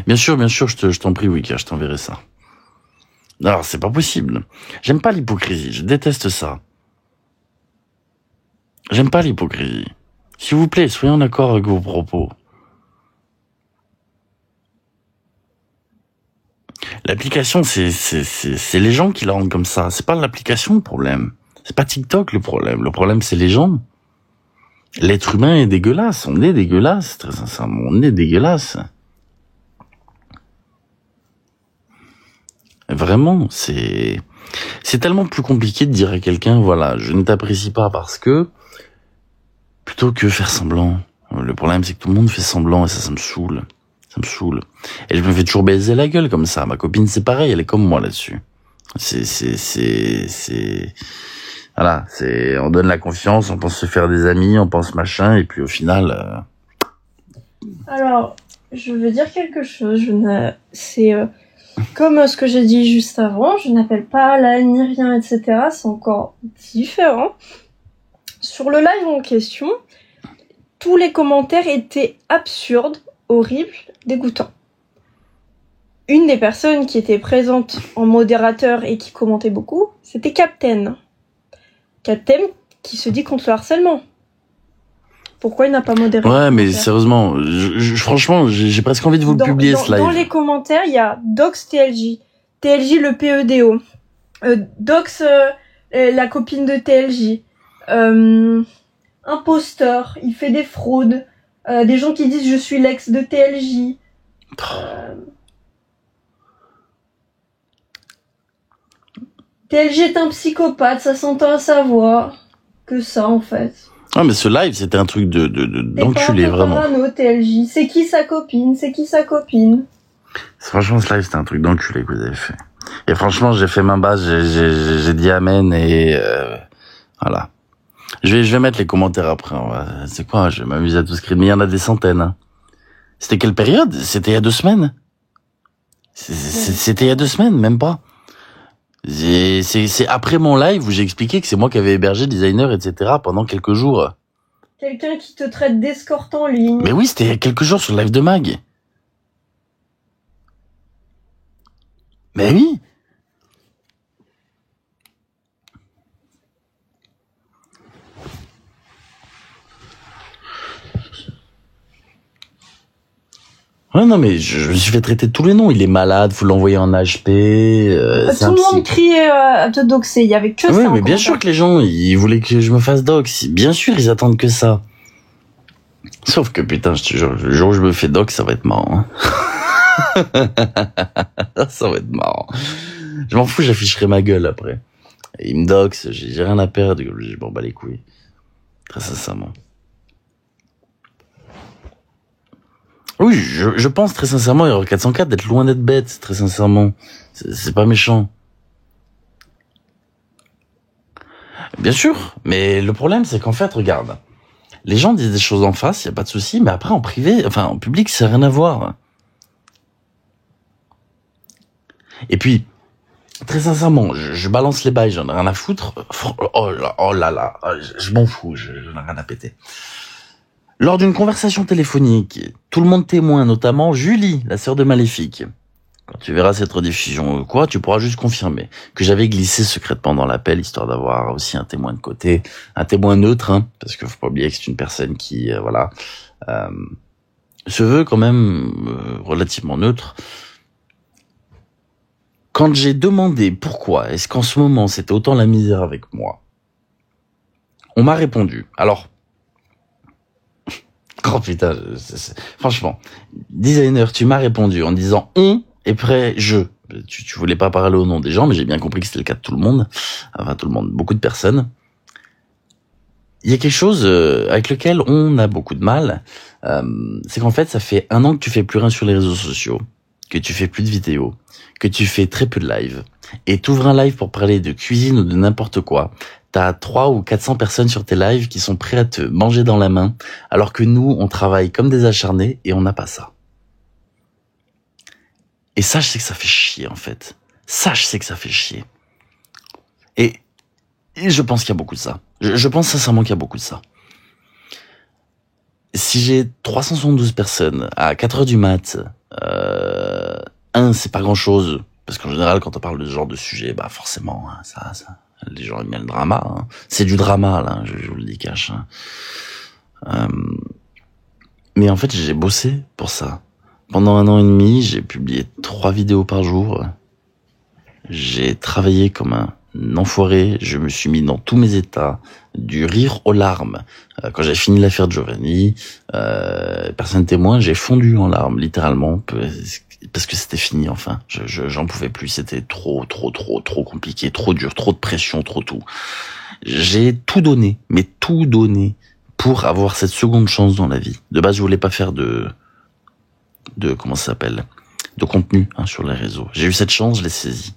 Speaker 1: Bien sûr, je t'en prie, Wicca, je t'enverrai ça. Alors, c'est pas possible. J'aime pas l'hypocrisie, je déteste ça. J'aime pas l'hypocrisie. S'il vous plaît, soyons d'accord avec vos propos. L'application, c'est les gens qui la rendent comme ça. C'est pas l'application le problème. C'est pas TikTok le problème. Le problème, c'est les gens. L'être humain est dégueulasse. On est dégueulasse. Très sincèrement, on est dégueulasse. Vraiment, c'est tellement plus compliqué de dire à quelqu'un, voilà, je ne t'apprécie pas parce que, plutôt que faire semblant. Le problème, c'est que tout le monde fait semblant et ça me saoule. Ça me saoule. Et je me fais toujours baiser la gueule comme ça. Ma copine, c'est pareil, elle est comme moi là-dessus. Voilà, on donne la confiance, on pense se faire des amis, on pense machin, et puis au final...
Speaker 2: Alors, je veux dire quelque chose, comme ce que j'ai dit juste avant, je n'appelle pas la haine ni rien, etc. C'est encore différent. Sur le live en question, tous les commentaires étaient absurdes, horribles, dégoûtants. Une des personnes qui était présente en modérateur et qui commentait beaucoup, c'était Captain. Captain qui se dit contre le harcèlement. Pourquoi il n'a pas modéré?
Speaker 1: Ouais, mais sérieusement, franchement, j'ai presque envie de vous le publier ce live.
Speaker 2: Dans les commentaires, il y a Dox TLJ, TLJ le PEDO, Dox la copine de TLJ, imposteur, il fait des fraudes, des gens qui disent je suis l'ex de TLJ. TLJ est un psychopathe, ça s'entend à sa voix. Que ça, en fait.
Speaker 1: Ah, mais ce live, c'était un truc d'enculé, vraiment.
Speaker 2: Parano, TLJ. C'est qui sa copine?
Speaker 1: Franchement, ce live, c'était un truc d'enculé que vous avez fait. Et franchement, j'ai fait main basse, j'ai dit amen et voilà. Je vais mettre les commentaires après. C'est quoi? Je vais m'amuser à tout scrire. Mais il y en a des centaines. Hein. C'était quelle période? C'était il y a 2 semaines. C'était il y a 2 semaines, même pas. C'est après mon live où j'ai expliqué que c'est moi qui avais hébergé designer, etc. pendant quelques jours.
Speaker 2: Quelqu'un qui te traite d'escorte en ligne.
Speaker 1: Mais oui, c'était il y a quelques jours sur le live de Mag. Mais oui. Ouais, non, mais je me suis fait traiter de tous les noms. Il est malade, faut l'envoyer en HP.
Speaker 2: Tout le monde criait à te doxer. Il y avait que ça.
Speaker 1: Oui, mais bien sûr que les gens, ils voulaient que je me fasse dox. Bien sûr, ils attendent que ça. Sauf que putain, je te jure, le jour où je me fais dox, ça va être marrant. Hein. Ça va être marrant. Je m'en fous, j'afficherai ma gueule après. Et il me dox, j'ai rien à perdre. Je m'en bats les couilles. Très sincèrement. Oui, je pense très sincèrement, Error 404, d'être loin d'être bête, très sincèrement. C'est pas méchant. Bien sûr, mais le problème, c'est qu'en fait, regarde, les gens disent des choses en face, y a pas de souci, mais après, en privé, enfin, en public, ça n'a rien à voir. Et puis, très sincèrement, je balance les bails, j'en ai rien à foutre. Oh là là, je m'en fous, j'en ai rien à péter. Lors d'une conversation téléphonique, tout le monde témoin, notamment Julie, la sœur de Maléfique. Quand tu verras cette rediffusion ou quoi, tu pourras juste confirmer que j'avais glissé secrètement dans l'appel, histoire d'avoir aussi un témoin de côté, un témoin neutre, hein, parce que faut pas oublier que c'est une personne qui, se veut quand même relativement neutre. Quand j'ai demandé pourquoi est-ce qu'en ce moment c'était autant la misère avec moi, on m'a répondu. Alors, oh putain, franchement, designer, tu m'as répondu en disant on et après je. Tu voulais pas parler au nom des gens, mais j'ai bien compris que c'était le cas de tout le monde. Enfin, tout le monde, beaucoup de personnes. Il y a quelque chose avec lequel on a beaucoup de mal. C'est qu'en fait, ça fait 1 an que tu fais plus rien sur les réseaux sociaux, que tu fais plus de vidéos, que tu fais très peu de live. Et t'ouvres un live pour parler de cuisine ou de n'importe quoi. T'as 300 ou 400 personnes sur tes lives qui sont prêts à te manger dans la main, alors que nous, on travaille comme des acharnés et on n'a pas ça. Et ça, je sais que ça fait chier, en fait. Ça, je sais que ça fait chier. Et je pense qu'il y a beaucoup de ça. Je pense sincèrement qu'il y a beaucoup de ça. Si j'ai 372 personnes à 4 heures du mat, 1, c'est pas grand-chose. Parce qu'en général, quand on parle de ce genre de sujet, bah forcément, hein, ça, les gens aiment bien le drama. Hein. C'est du drama, là, je vous le dis cash. Hein. Mais en fait, j'ai bossé pour ça. Pendant 1 an et demi, j'ai publié 3 vidéos par jour. J'ai travaillé comme un enfoiré. Je me suis mis dans tous mes états, du rire aux larmes. Quand j'ai fini l'affaire de Giovanni, personne témoin, j'ai fondu en larmes, littéralement, parce que c'était fini, enfin. J'en pouvais plus. C'était trop compliqué, trop dur, trop de pression, trop tout. J'ai tout donné, mais tout donné, pour avoir cette seconde chance dans la vie. De base, je voulais pas faire de comment ça s'appelle, de contenu sur les réseaux. J'ai eu cette chance, je l'ai saisie.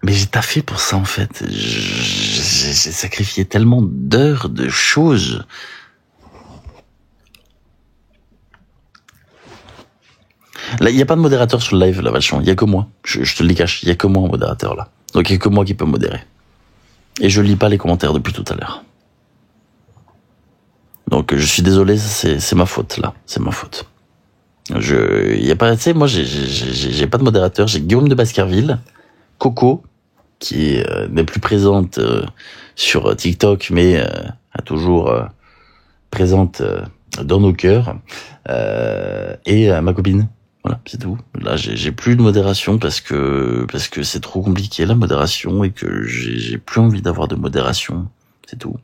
Speaker 1: Mais j'ai taffé pour ça, en fait. J'ai sacrifié tellement d'heures, de choses. Là, il y a pas de modérateur sur le live, là, vachement. Il y a que moi. Je te le cache. Il y a que moi en modérateur, là. Donc, il y a que moi qui peux modérer. Et je lis pas les commentaires depuis tout à l'heure. Donc, je suis désolé, c'est ma faute, là. C'est ma faute. Y a pas, tu sais, moi, j'ai pas de modérateur. J'ai Guillaume de Baskerville, Coco, qui n'est plus présente sur TikTok, mais est toujours présente dans nos cœurs, et ma copine. Voilà, c'est tout. Là, j'ai plus de modération parce que c'est trop compliqué la modération et que j'ai plus envie d'avoir de modération. C'est tout.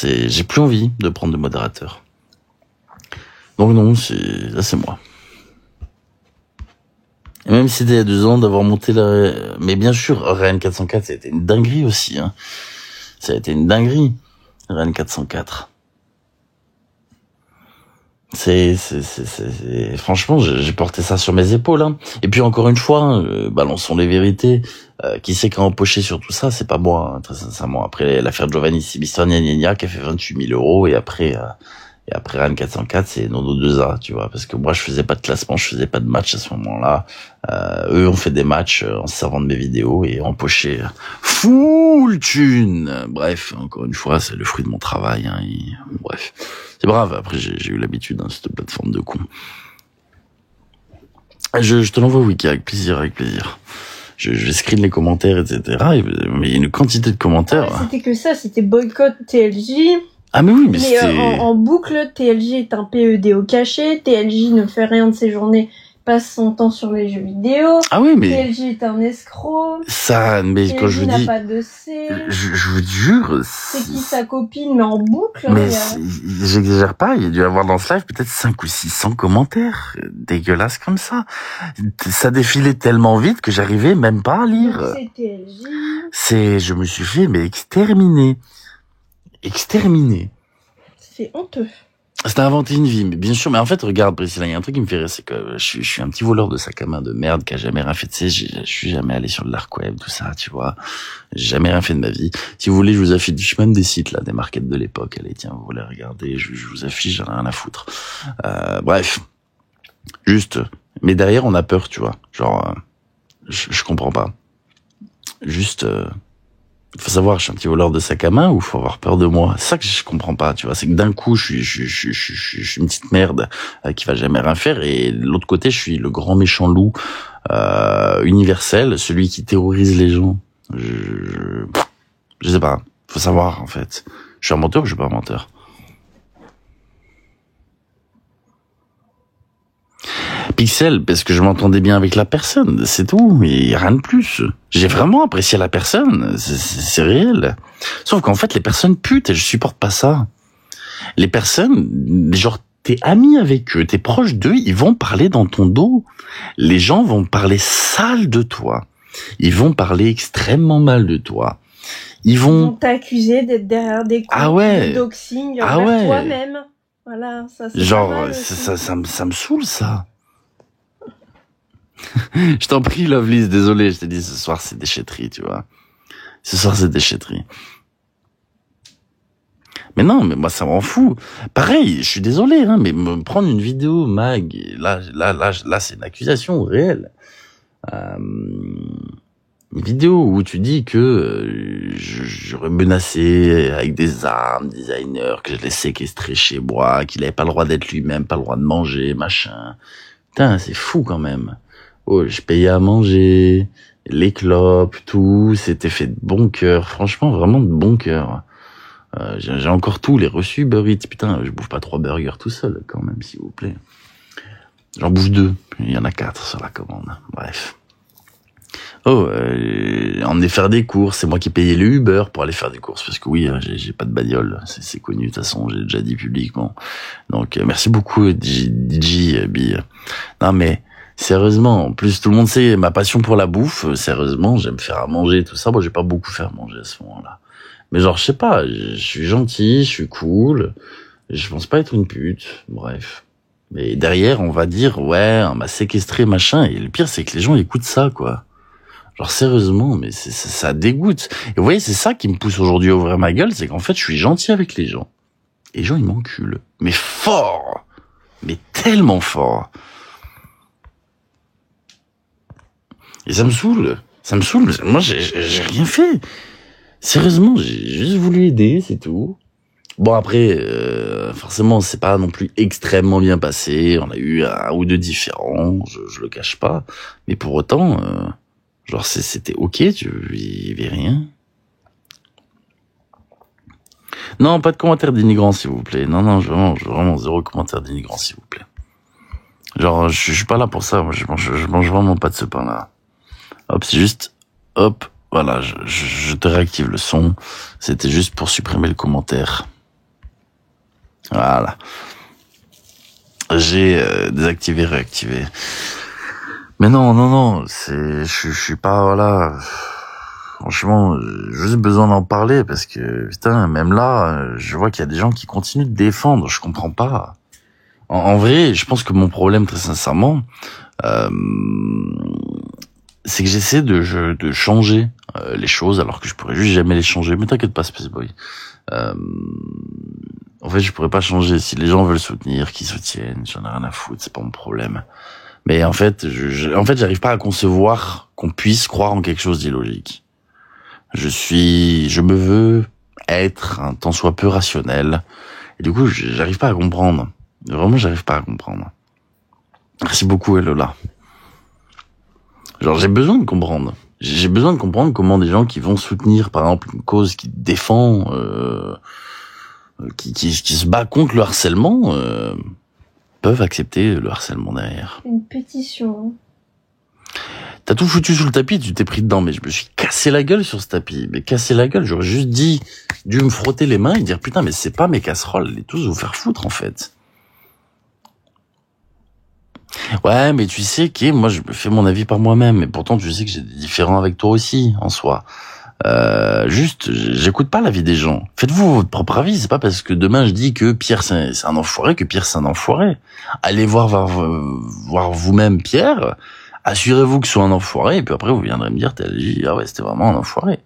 Speaker 1: J'ai plus envie de prendre de modérateur. Donc non, là c'est moi. Et même si c'était il y a 2 ans d'avoir monté mais bien sûr, Rennes 404, ça a été une dinguerie aussi, hein. Ça a été une dinguerie, Rennes 404. Franchement, j'ai porté ça sur mes épaules, hein. Et puis encore une fois, balançons les vérités. Qui sait qui a empoché sur tout ça? C'est pas moi, hein, très sincèrement. Après l'affaire Giovanni Sibiston Gna qui a fait 28 000 euros, et après Rennes 404, c'est Nono 2A, tu vois, parce que moi je faisais pas de classement, je faisais pas de match à ce moment-là. Eux ont fait des matchs en se servant de mes vidéos et empoché full thune. Bref, encore une fois, c'est le fruit de mon travail, hein, bref. C'est brave, après j'ai eu l'habitude, hein, cette plateforme de con. Je te l'envoie Wiki, avec plaisir. Je vais screen les commentaires, etc. Mais il y a une quantité de commentaires.
Speaker 2: Ah, c'était que ça, c'était boycott TLJ.
Speaker 1: Ah mais oui, mais c'était...
Speaker 2: en boucle, TLJ est un PEDO caché, TLJ ne fait rien de ses journées, passe son temps sur les jeux vidéo.
Speaker 1: Ah oui, mais...
Speaker 2: TLJ est un escroc.
Speaker 1: Ça, mais
Speaker 2: TLJ
Speaker 1: quand je vous dis...
Speaker 2: n'a pas de C.
Speaker 1: Je vous jure...
Speaker 2: C'est qui sa copine, mais en boucle.
Speaker 1: Mais j'exagère pas, il y a dû avoir dans ce live peut-être 500 ou 600 commentaires dégueulasses comme ça. Ça défilait tellement vite que j'arrivais même pas à lire.
Speaker 2: C'est TLJ.
Speaker 1: Je me suis fait, mais exterminé.
Speaker 2: C'est honteux.
Speaker 1: C'était inventé une vie, mais bien sûr. Mais en fait, regarde, Priscilla, il y a un truc qui me fait rire, c'est que je suis un petit voleur de sac à main de merde qui a jamais rien fait. Tu sais, je suis jamais allé sur le dark web, tout ça, tu vois. J'ai jamais rien fait de ma vie. Si vous voulez, je vous affiche même des sites, là, des markets de l'époque. Allez, tiens, vous voulez regarder, je vous affiche, j'en ai rien à foutre. Bref. Juste. Mais derrière, on a peur, tu vois. Genre, je comprends pas. Juste, il faut savoir, je suis un petit voleur de sac à main ou faut avoir peur de moi? C'est ça que je comprends pas, tu vois. C'est que d'un coup, je suis une petite merde qui va jamais rien faire, et de l'autre côté, je suis le grand méchant loup universel, celui qui terrorise les gens. Je sais pas. Faut savoir, en fait. Je suis un menteur ou je suis pas un menteur? Pixel, parce que je m'entendais bien avec la personne, c'est tout, et rien de plus. J'ai vraiment apprécié la personne, c'est réel. Sauf qu'en fait, les personnes putes, et je supporte pas ça. Les personnes, genre, t'es ami avec eux, t'es proche d'eux, ils vont parler dans ton dos. Les gens vont parler sale de toi. Ils vont parler extrêmement mal de toi. Ils vont
Speaker 2: t'accuser d'être derrière des comptes de doxing envers toi-même. Voilà, ça c'est
Speaker 1: genre, ça me saoule, ça. Je t'en prie, Lovelace, désolé, je t'ai dit, ce soir, c'est déchetterie, tu vois. Ce soir, c'est déchetterie. Mais non, mais moi, ça m'en fout. Pareil, je suis désolé, hein, mais me prendre une vidéo, Mag, là, c'est une accusation réelle. Une vidéo où tu dis que j'aurais menacé avec des armes, designer, que je l'ai séquestré chez moi, qu'il avait pas le droit d'être lui-même, pas le droit de manger, machin. Putain, c'est fou quand même. Oh, je payais à manger, les clopes, tout, c'était fait de bon cœur. Franchement, vraiment de bon cœur. J'ai encore tout, les reçus Uber Eats. Putain, je bouffe pas 3 burgers tout seul, quand même, s'il vous plaît. J'en bouffe 2. Il y en a 4 sur la commande. Bref. Emmener faire des courses. C'est moi qui payais le Uber pour aller faire des courses. Parce que oui, j'ai pas de bagnole. C'est connu, de toute façon, j'ai déjà dit publiquement. Donc, merci beaucoup, DJ B. Non, mais, sérieusement, en plus, tout le monde sait ma passion pour la bouffe. Sérieusement, j'aime faire à manger, tout ça. Moi, j'ai pas beaucoup faire manger à ce moment-là. Mais genre, je sais pas, je suis gentil, je suis cool. Je pense pas être une pute. Bref. Mais derrière, on va dire, ouais, on m'a séquestré, machin. Et le pire, c'est que les gens écoutent ça, quoi. Genre, sérieusement, mais ça dégoûte. Et vous voyez, c'est ça qui me pousse aujourd'hui à ouvrir ma gueule, c'est qu'en fait, je suis gentil avec les gens. Et les gens, ils m'enculent. Mais fort! Mais tellement fort! Et ça me saoule. Ça me saoule. Moi, j'ai rien fait. Sérieusement, j'ai juste voulu aider, c'est tout. Bon, après, forcément, c'est pas non plus extrêmement bien passé. On a eu un ou deux différends, je le cache pas. Mais pour autant, genre, c'était ok, il y avait rien. Non, pas de commentaires dénigrants, s'il vous plaît. Non, vraiment zéro commentaire dénigrant, s'il vous plaît. Genre, je suis pas là pour ça. Moi, je mange vraiment pas de ce pain-là. Hop, c'est juste, hop, voilà, je te réactive le son. C'était juste pour supprimer le commentaire. Voilà. J'ai désactivé, réactivé. Mais non, je suis pas, voilà. Franchement, j'ai juste besoin d'en parler parce que, putain, même là, je vois qu'il y a des gens qui continuent de défendre. Je comprends pas. En vrai, je pense que mon problème, très sincèrement, c'est que j'essaie de changer les choses alors que je pourrais juste jamais les changer. Mais t'inquiète pas, Space Boy. En fait, je pourrais pas changer. Si les gens veulent soutenir, qu'ils soutiennent. J'en ai rien à foutre, c'est pas mon problème. Mais en fait, j'arrive pas à concevoir qu'on puisse croire en quelque chose d'illogique. Je me veux être un tant soit peu rationnel. Et du coup, j'arrive pas à comprendre. Vraiment, j'arrive pas à comprendre. Merci beaucoup, Elola. Genre, j'ai besoin de comprendre. J'ai besoin de comprendre comment des gens qui vont soutenir, par exemple, une cause qui défend, qui se bat contre le harcèlement, peuvent accepter le harcèlement derrière.
Speaker 2: Une pétition.
Speaker 1: T'as tout foutu sous le tapis, tu t'es pris dedans, mais je me suis cassé la gueule sur ce tapis. Mais cassé la gueule, j'aurais juste dû me frotter les mains et dire putain, mais c'est pas mes casseroles, les tous vous faire foutre en fait. Ouais, mais tu sais que moi je me fais mon avis par moi-même, et pourtant tu sais que j'ai des différends avec toi aussi, en soi. Juste, j'écoute pas l'avis des gens. Faites-vous votre propre avis, c'est pas parce que demain je dis que Pierre c'est un enfoiré que Pierre c'est un enfoiré. Allez voir vous-même Pierre, assurez-vous que ce soit un enfoiré, et puis après vous viendrez me dire, ah ouais, c'était vraiment un enfoiré.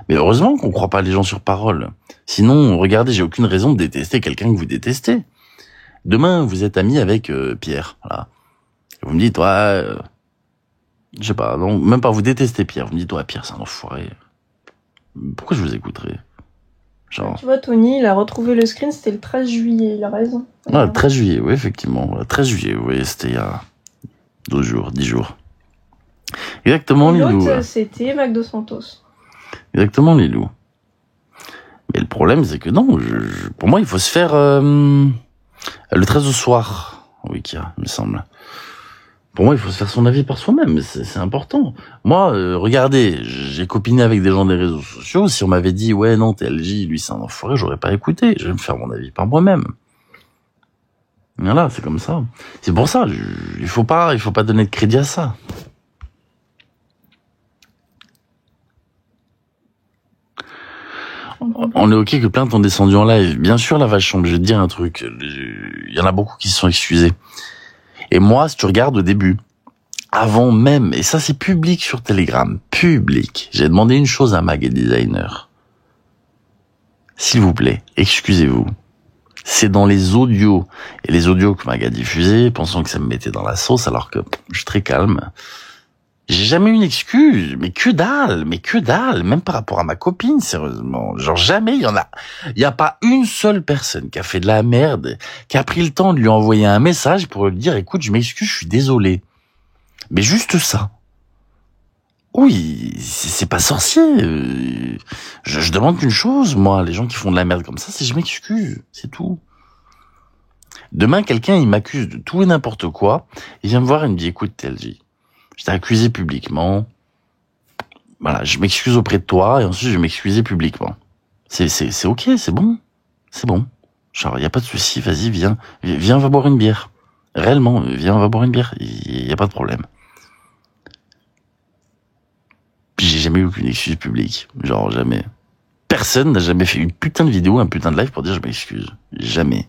Speaker 1: Mais heureusement qu'on croit pas les gens sur parole. Sinon, regardez, j'ai aucune raison de détester quelqu'un que vous détestez. Demain, vous êtes ami avec Pierre, voilà. Vous me dites, ouais, je sais pas, non, même pas vous détestez Pierre. Vous me dites, ouais, Pierre, c'est un enfoiré. Pourquoi je vous écouterais? Genre.
Speaker 2: Tu vois, Tony, il a retrouvé le screen, c'était le 13 juillet, il a raison.
Speaker 1: Ah, le 13 juillet, oui, effectivement. Le 13 juillet, oui, c'était il y a 12 jours, 10 jours. Exactement, Lilou.
Speaker 2: L'autre, c'était Magdo Santos.
Speaker 1: Exactement, Lilou. Mais le problème, c'est que non, pour moi, il faut se faire le 13 au soir, oui, il me semble. Pour moi, il faut se faire son avis par soi-même, c'est important. Moi, regardez, j'ai copiné avec des gens des réseaux sociaux. Si on m'avait dit, ouais, non, TLJ, lui, c'est un enfoiré, j'aurais pas écouté. Je vais me faire mon avis par moi-même. Voilà, c'est comme ça. C'est pour ça, il faut pas donner de crédit à ça. On est ok que plein t'ont descendu en live. Bien sûr, la vache, je vais te dire un truc. Il y en a beaucoup qui se sont excusés. Et moi, si tu regardes au début, avant même, et ça c'est public sur Telegram, public, j'ai demandé une chose à Mag et Designer. S'il vous plaît, excusez-vous. C'est dans les audios. Et les audios que Mag a diffusés, pensant que ça me mettait dans la sauce, alors que je suis très calme. J'ai jamais eu une excuse, mais que dalle, même par rapport à ma copine, sérieusement. Genre jamais, il y a pas une seule personne qui a fait de la merde, qui a pris le temps de lui envoyer un message pour lui dire, écoute, je m'excuse, je suis désolé. Mais juste ça. Oui, c'est pas sorcier. Je demande qu'une chose, moi, les gens qui font de la merde comme ça, c'est je m'excuse, c'est tout. Demain, quelqu'un, il m'accuse de tout et n'importe quoi, il vient me voir et me dit, écoute, TLJ, je t'ai accusé publiquement, voilà, je m'excuse auprès de toi, et ensuite je vais m'excuser publiquement. C'est ok, c'est bon. Genre, y a pas de souci, vas-y, viens, on va boire une bière. Réellement, viens, on va boire une bière, y a pas de problème. Puis j'ai jamais eu aucune excuse publique. Genre, jamais. Personne n'a jamais fait une putain de vidéo, un putain de live pour dire je m'excuse. Jamais.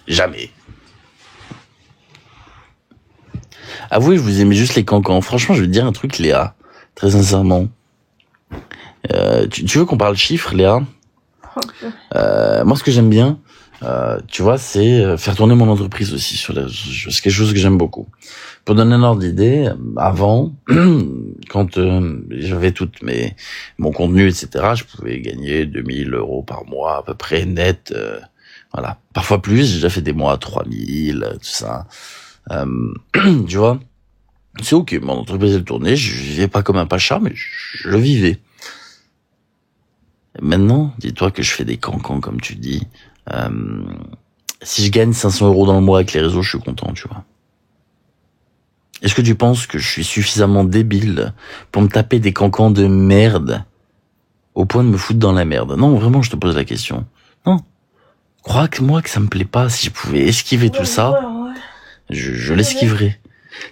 Speaker 1: Jamais. Avouez, je vous aimais juste les cancans. Franchement, je vais te dire un truc, Léa. Très sincèrement. Tu veux qu'on parle chiffres, Léa? Moi, ce que j'aime bien, tu vois, c'est faire tourner mon entreprise aussi sur c'est quelque chose que j'aime beaucoup. Pour donner un ordre d'idée, avant, quand j'avais mon contenu, etc., je pouvais gagner 2000 € par mois à peu près net. Voilà, parfois plus. J'ai déjà fait des mois à 3000, tout ça. Tu vois, c'est ok. Mon entreprise elle tournait, je vivais pas comme un pacha, mais je vivais. Maintenant, dis-toi que je fais des cancans, comme tu dis. Si je gagne 500 € dans le mois avec les réseaux, je suis content, tu vois. Est-ce que tu penses que je suis suffisamment débile pour me taper des cancans de merde au point de me foutre dans la merde? Non, vraiment, je te pose la question. Non. Crois que moi, que ça me plaît pas. Si je pouvais esquiver tout ça, je l'esquiverais.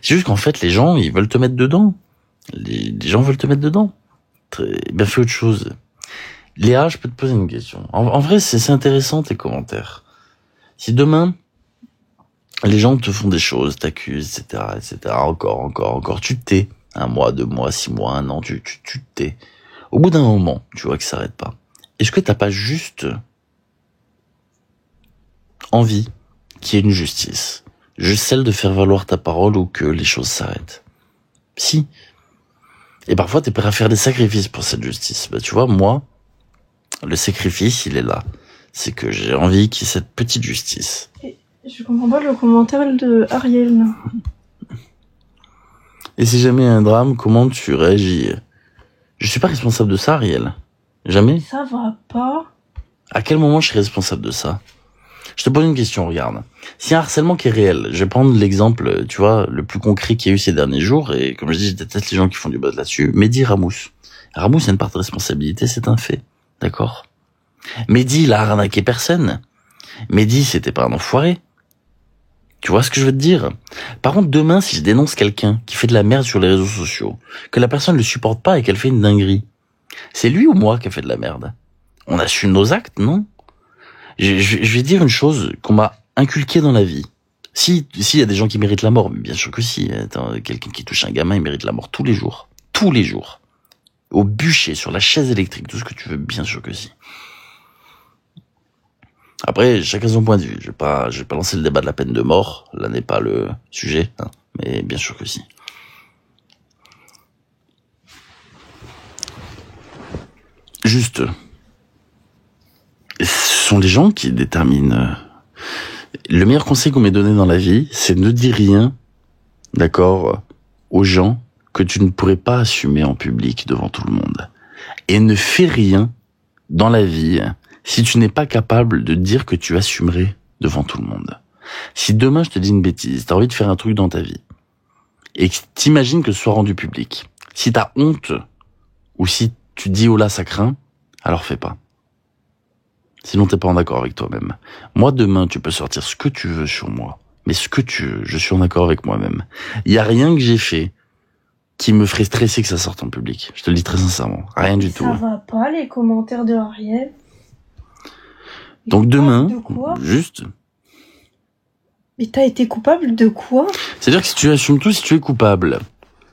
Speaker 1: C'est juste qu'en fait, les gens, ils veulent te mettre dedans. Les gens veulent te mettre dedans. Ben, fais autre chose. Léa, je peux te poser une question. En vrai, c'est intéressant tes commentaires. Si demain, les gens te font des choses, t'accusent, etc., encore, tu te tais. 1 mois, 2 mois, 6 mois, 1 an, tu te tais. Au bout d'un moment, tu vois que ça s'arrête pas. Est-ce que t'as pas juste envie qu'il y ait une justice? Juste celle de faire valoir ta parole ou que les choses s'arrêtent? Si. Et parfois, t'es prêt à faire des sacrifices pour cette justice. Bah, tu vois, moi, le sacrifice, il est là. C'est que j'ai envie qu'il y ait cette petite justice.
Speaker 2: Je comprends pas le commentaire de Ariel.
Speaker 1: Et si jamais il y a un drame, comment tu réagis? Je suis pas responsable de ça, Ariel. Jamais.
Speaker 2: Ça va pas.
Speaker 1: À quel moment je suis responsable de ça? Je te pose une question, regarde. S'il y a un harcèlement qui est réel, je vais prendre l'exemple, tu vois, le plus concret qu'il y a eu ces derniers jours, et comme je dis, je déteste les gens qui font du buzz là-dessus. Mehdi Ramous. Ramous a une part de responsabilité, c'est un fait. D'accord? Mehdi, il a arnaqué personne. Mehdi, c'était pas un enfoiré. Tu vois ce que je veux te dire? Par contre, demain, si je dénonce quelqu'un qui fait de la merde sur les réseaux sociaux, que la personne ne le supporte pas et qu'elle fait une dinguerie, c'est lui ou moi qui a fait de la merde? On assume nos actes, non? Je vais dire une chose qu'on m'a inculquée dans la vie. Si y a des gens qui méritent la mort, mais bien sûr que si. Attends, quelqu'un qui touche un gamin, il mérite la mort tous les jours. Tous les jours. Au bûcher, sur la chaise électrique, tout ce que tu veux, bien sûr que si. Après, chacun son point de vue. Je vais pas lancer le débat de la peine de mort. Là n'est pas le sujet, hein, mais bien sûr que si. Juste, ce sont les gens qui déterminent. Le meilleur conseil qu'on m'ait donné dans la vie, c'est ne dis rien, d'accord, aux gens que tu ne pourrais pas assumer en public devant tout le monde. Et ne fais rien dans la vie si tu n'es pas capable de dire que tu assumerais devant tout le monde. Si demain je te dis une bêtise, t'as envie de faire un truc dans ta vie, et que t'imagines que ce soit rendu public, si t'as honte, ou si tu dis oh là ça craint, alors fais pas. Sinon t'es pas en accord avec toi-même. Moi demain tu peux sortir ce que tu veux sur moi, mais ce que tu veux, je suis en accord avec moi-même. Il y a rien que j'ai fait qui me ferait stresser que ça sorte en public. Je te le dis très sincèrement, rien du tout.
Speaker 2: Ça va pas les commentaires de Ariel.
Speaker 1: Donc demain, juste...
Speaker 2: Mais t'as été coupable de quoi?
Speaker 1: C'est-à-dire que si tu assumes tout, si tu es coupable.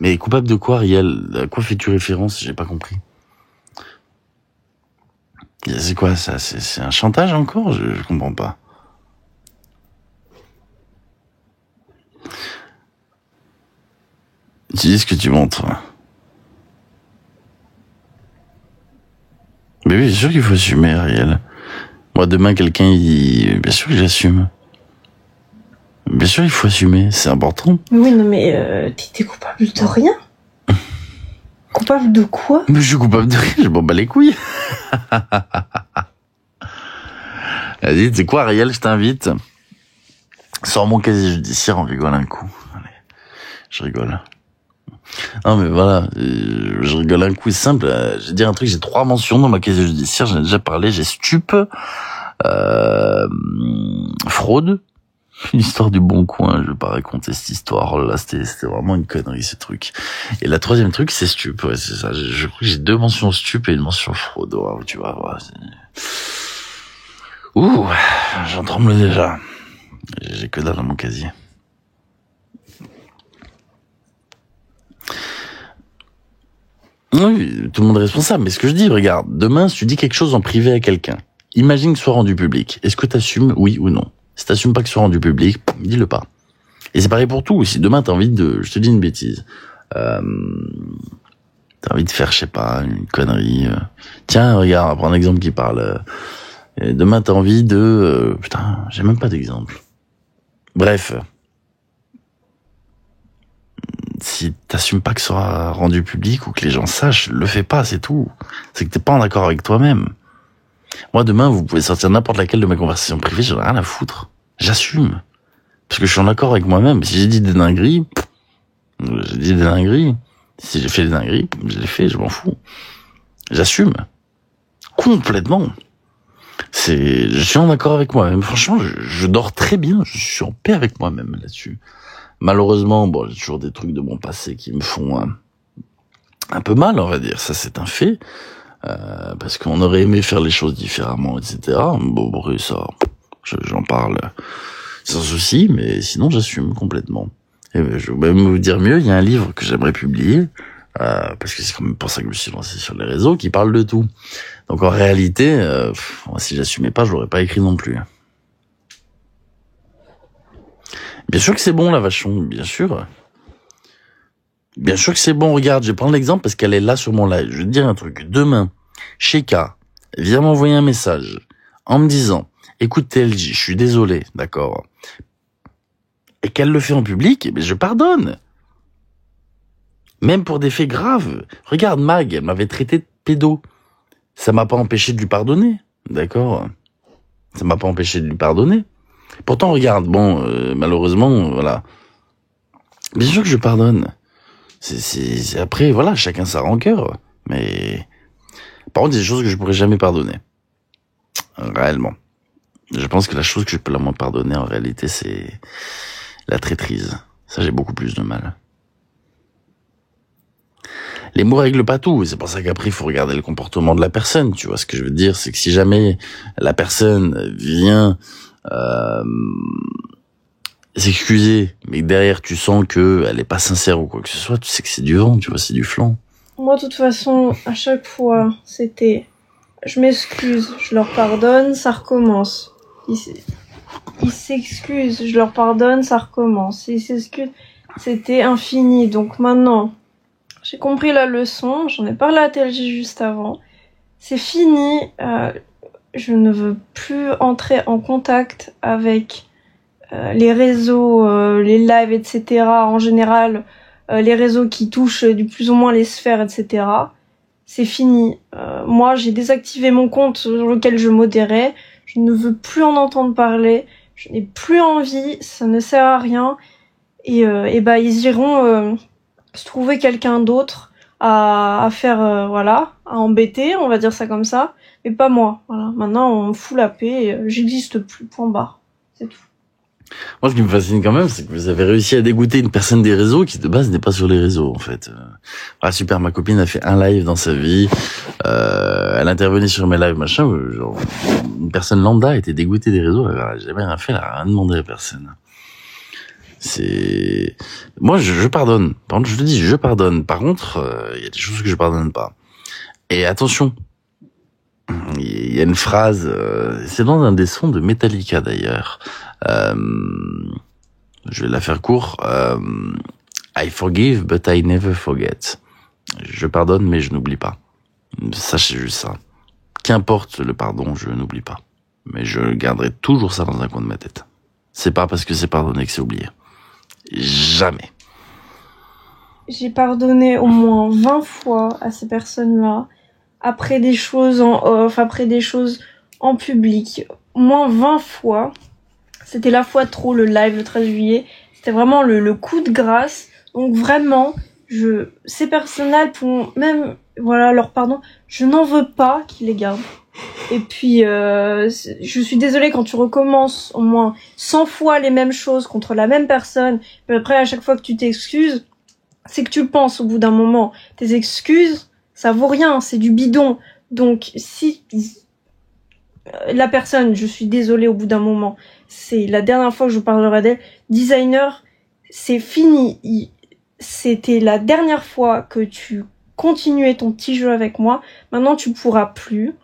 Speaker 1: Mais coupable de quoi, Ariel? À quoi fais-tu référence? J'ai pas compris. C'est quoi ça? C'est un chantage encore? Je comprends pas. Tu dis ce que tu montres. Mais oui, c'est sûr qu'il faut assumer, Ariel. Moi, demain, quelqu'un, bien sûr que j'assume. Bien sûr, il faut assumer, c'est important.
Speaker 2: Oui, non, mais t'es coupable de rien. Coupable de quoi?
Speaker 1: Mais je suis coupable de rien, je m'en bats les couilles. Vas-y, tu sais quoi, Ariel, je t'invite. Sors mon casier judiciaire, on rigole un coup. Allez, je rigole. Non, mais voilà, je rigole un coup, c'est simple. Je vais dire un truc, j'ai 3 mentions dans ma casier judiciaire, j'en ai déjà parlé, j'ai stup, fraude, une histoire du Bon Coin, je vais pas raconter cette histoire, là, c'était vraiment une connerie, ce truc. Et la 3e truc, c'est stup, ouais, c'est ça, je crois que j'ai 2 mentions stup et une mention fraude, wow, tu vois, ouais, ouh, j'en tremble déjà. J'ai que dalle dans mon casier. Oui, tout le monde est responsable, mais ce que je dis, regarde, demain, si tu dis quelque chose en privé à quelqu'un, imagine que ce soit rendu public. Est-ce que t'assumes, oui ou non? Si t'assumes pas que ce soit rendu public, dis-le pas. Et c'est pareil pour tout. Si demain t'as envie je te dis une bêtise, t'as envie de faire, je sais pas, une connerie. Tiens, regarde, on va prendre un exemple qui parle. Demain t'as envie putain, j'ai même pas d'exemple. Bref. Si t'assumes pas que ce soit rendu public ou que les gens sachent, le fais pas, c'est tout. C'est que t'es pas en accord avec toi-même. Moi, demain, vous pouvez sortir n'importe laquelle de mes conversations privées, j'en ai rien à foutre. J'assume. Parce que je suis en accord avec moi-même. Si j'ai dit des dingueries, j'ai dit des dingueries. Si j'ai fait des dingueries, je les fais, je m'en fous. J'assume. Complètement. Je suis en accord avec moi-même. Franchement, je dors très bien. Je suis en paix avec moi-même là-dessus. Malheureusement, bon, j'ai toujours des trucs de mon passé qui me font un peu mal, on va dire. Ça, c'est un fait. Parce qu'on aurait aimé faire les choses différemment, etc. Bon, ça, j'en parle sans souci, mais sinon, j'assume complètement. Et je vais même vous dire mieux, il y a un livre que j'aimerais publier, parce que c'est quand même pour ça que je me suis lancé sur les réseaux, qui parle de tout. Donc en réalité, si j'assumais pas, je l'aurais pas écrit non plus. Bien sûr que c'est bon, la Vachon, bien sûr. Bien sûr que c'est bon, regarde, je vais prendre l'exemple parce qu'elle est là sur mon live. Je vais te dire un truc. Demain, Sheka vient m'envoyer un message en me disant « Écoute TLJ, je suis désolé, d'accord ?» Et qu'elle le fait en public, eh bien, je pardonne. Même pour des faits graves. Regarde, Mag, elle m'avait traité de pédo. Ça m'a pas empêché de lui pardonner, d'accord? Ça m'a pas empêché de lui pardonner. Pourtant, regarde, bon, malheureusement, voilà. Bien sûr que je pardonne. C'est après, voilà, chacun sa rancœur. Mais par contre, il y a des choses que je pourrais jamais pardonner. Réellement. Je pense que la chose que je peux la moins pardonner, en réalité, c'est la traîtrise. Ça, j'ai beaucoup plus de mal. Les mots règlent pas tout. C'est pour ça qu'après, il faut regarder le comportement de la personne. Tu vois ce que je veux dire? C'est que si jamais la personne vient s'excuser, mais que derrière tu sens que elle est pas sincère ou quoi que ce soit, tu sais que c'est du vent, tu vois, c'est du flanc.
Speaker 2: Moi, de toute façon, à chaque fois, c'était je m'excuse, je leur pardonne, ça recommence. Ils s'excusent, je leur pardonne, ça recommence. Ils s'excusent, c'était infini. Donc maintenant, j'ai compris la leçon, j'en ai parlé à TLJ juste avant. C'est fini, je ne veux plus entrer en contact avec les réseaux, les lives, etc. En général, les réseaux qui touchent du plus ou moins les sphères, etc. C'est fini. Moi, j'ai désactivé mon compte sur lequel je modérais. Je ne veux plus en entendre parler. Je n'ai plus envie. Ça ne sert à rien. Et bah, ils iront se trouver quelqu'un d'autre à faire, voilà, à embêter, on va dire ça comme ça. Mais pas moi. Voilà. Maintenant, on me fout la paix. Et, j'existe plus. Point barre. C'est tout.
Speaker 1: Moi, ce qui me fascine quand même, c'est que vous avez réussi à dégoûter une personne des réseaux qui, de base, n'est pas sur les réseaux, en fait. Ah, super, ma copine a fait un live dans sa vie. Elle intervenait sur mes lives, machin. Genre, une personne lambda était dégoûtée des réseaux. Elle a jamais rien fait, elle a rien demandé à personne. Moi, je pardonne. Par contre, je te dis, je pardonne. Par contre, il y a des choses que je pardonne pas. Et attention. Il y a une phrase, c'est dans un des sons de Metallica d'ailleurs. Je vais la faire court. I forgive, but I never forget. Je pardonne, mais je n'oublie pas. Sachez juste ça. Qu'importe le pardon, je n'oublie pas. Mais je garderai toujours ça dans un coin de ma tête. C'est pas parce que c'est pardonné que c'est oublié. Jamais.
Speaker 2: J'ai pardonné au moins 20 fois à ces personnes-là, après des choses en off, après des choses en public. Au moins 20 fois. C'était la fois trop, le live le 13 juillet. C'était vraiment le coup de grâce. Donc vraiment, ces personnes-là, pour même, voilà, leur pardon, je n'en veux pas qu'ils les gardent. Et puis, je suis désolée quand tu recommences au moins 100 fois les mêmes choses contre la même personne. Puis après, à chaque fois que tu t'excuses, c'est que tu le penses au bout d'un moment. Tes excuses, ça vaut rien, c'est du bidon. Donc, si la personne, je suis désolée au bout d'un moment, c'est la dernière fois que je parlerai d'elle, designer, c'est fini. C'était la dernière fois que tu continuais ton petit jeu avec moi. Maintenant, tu pourras plus.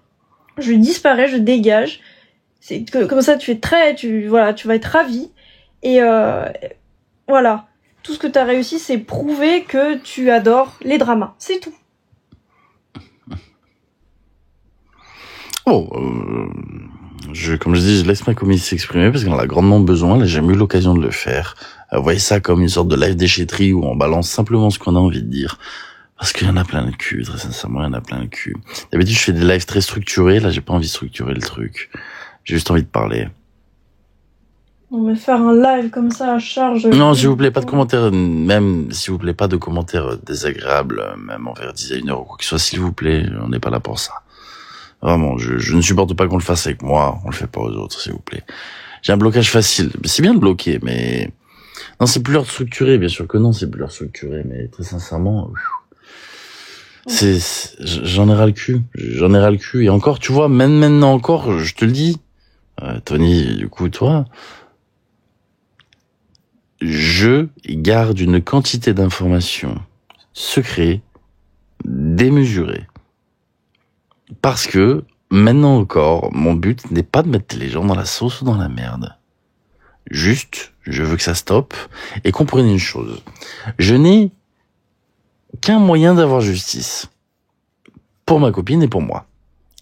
Speaker 2: Je disparais, je dégage. C'est que, comme ça, tu vas être ravi. Et voilà. Tout ce que tu as réussi, c'est prouver que tu adores les dramas. C'est tout.
Speaker 1: Bon, comme je dis, je laisse ma communauté s'exprimer parce qu'on en a grandement besoin. Là, j'ai jamais eu l'occasion de le faire. Voyez ça comme une sorte de live déchetterie où on balance simplement ce qu'on a envie de dire. Parce qu'il y en a plein le cul, très sincèrement, il y en a plein le cul. D'habitude, je fais des lives très structurés. Là, j'ai pas envie de structurer le truc. J'ai juste envie de parler.
Speaker 2: Non, mais faire un live comme ça à charge...
Speaker 1: Non, s'il vous plaît, pas de commentaires, même, s'il vous plaît, pas de commentaires désagréables, même envers designer ou quoi que ce soit, s'il vous plaît, on n'est pas là pour ça. Vraiment, je ne supporte pas qu'on le fasse avec moi, on le fait pas aux autres, s'il vous plaît. J'ai un blocage facile. C'est bien de bloquer, mais... Non, c'est plus leur structuré, bien sûr que non, c'est plus leur structuré, mais très sincèrement... J'en ai ras le cul. Et encore, tu vois, même maintenant encore, je te le dis, Tony, du coup, toi... Je garde une quantité d'informations secrètes, démesurées. Parce que, maintenant encore, mon but n'est pas de mettre les gens dans la sauce ou dans la merde. Juste, je veux que ça stoppe. Et comprenez une chose. Je n'ai qu'un moyen d'avoir justice. Pour ma copine et pour moi.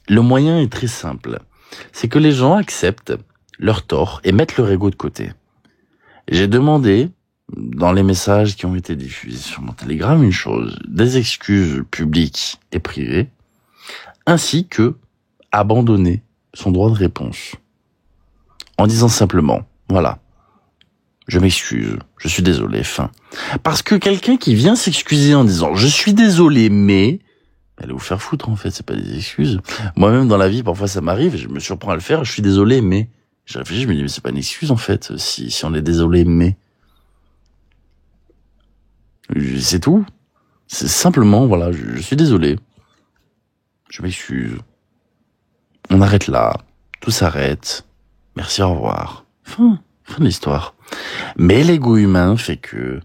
Speaker 1: Le moyen est très simple. C'est que les gens acceptent leur tort et mettent leur ego de côté. J'ai demandé, dans les messages qui ont été diffusés sur mon Telegram, une chose, des excuses publiques et privées, ainsi que abandonner son droit de réponse. En disant simplement, voilà, je m'excuse, je suis désolé, fin. Parce que quelqu'un qui vient s'excuser en disant, je suis désolé, mais... Allez vous faire foutre, en fait, c'est pas des excuses. Moi-même, dans la vie, parfois ça m'arrive, et je me surprends à le faire, je suis désolé, mais... Je réfléchis, je me dis, mais c'est pas une excuse, en fait, si on est désolé, mais... C'est tout. C'est simplement, voilà, je suis désolé. Je m'excuse. On arrête là. Tout s'arrête. Merci, au revoir. Fin de l'histoire. Mais l'ego humain fait que...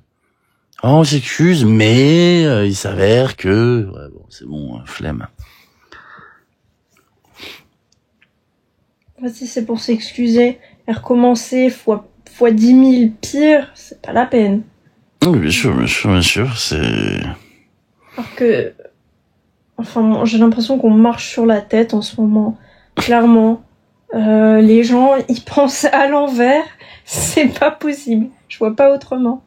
Speaker 1: Oh, on s'excuse, mais il s'avère que... Ouais, bon, c'est bon, flemme.
Speaker 2: Si c'est pour s'excuser et recommencer fois 10 000 pire, c'est pas la peine.
Speaker 1: Oui, bien sûr, c'est...
Speaker 2: Alors que... Enfin, j'ai l'impression qu'on marche sur la tête en ce moment. Clairement. Les gens, ils pensent à l'envers. C'est pas possible. Je vois pas autrement.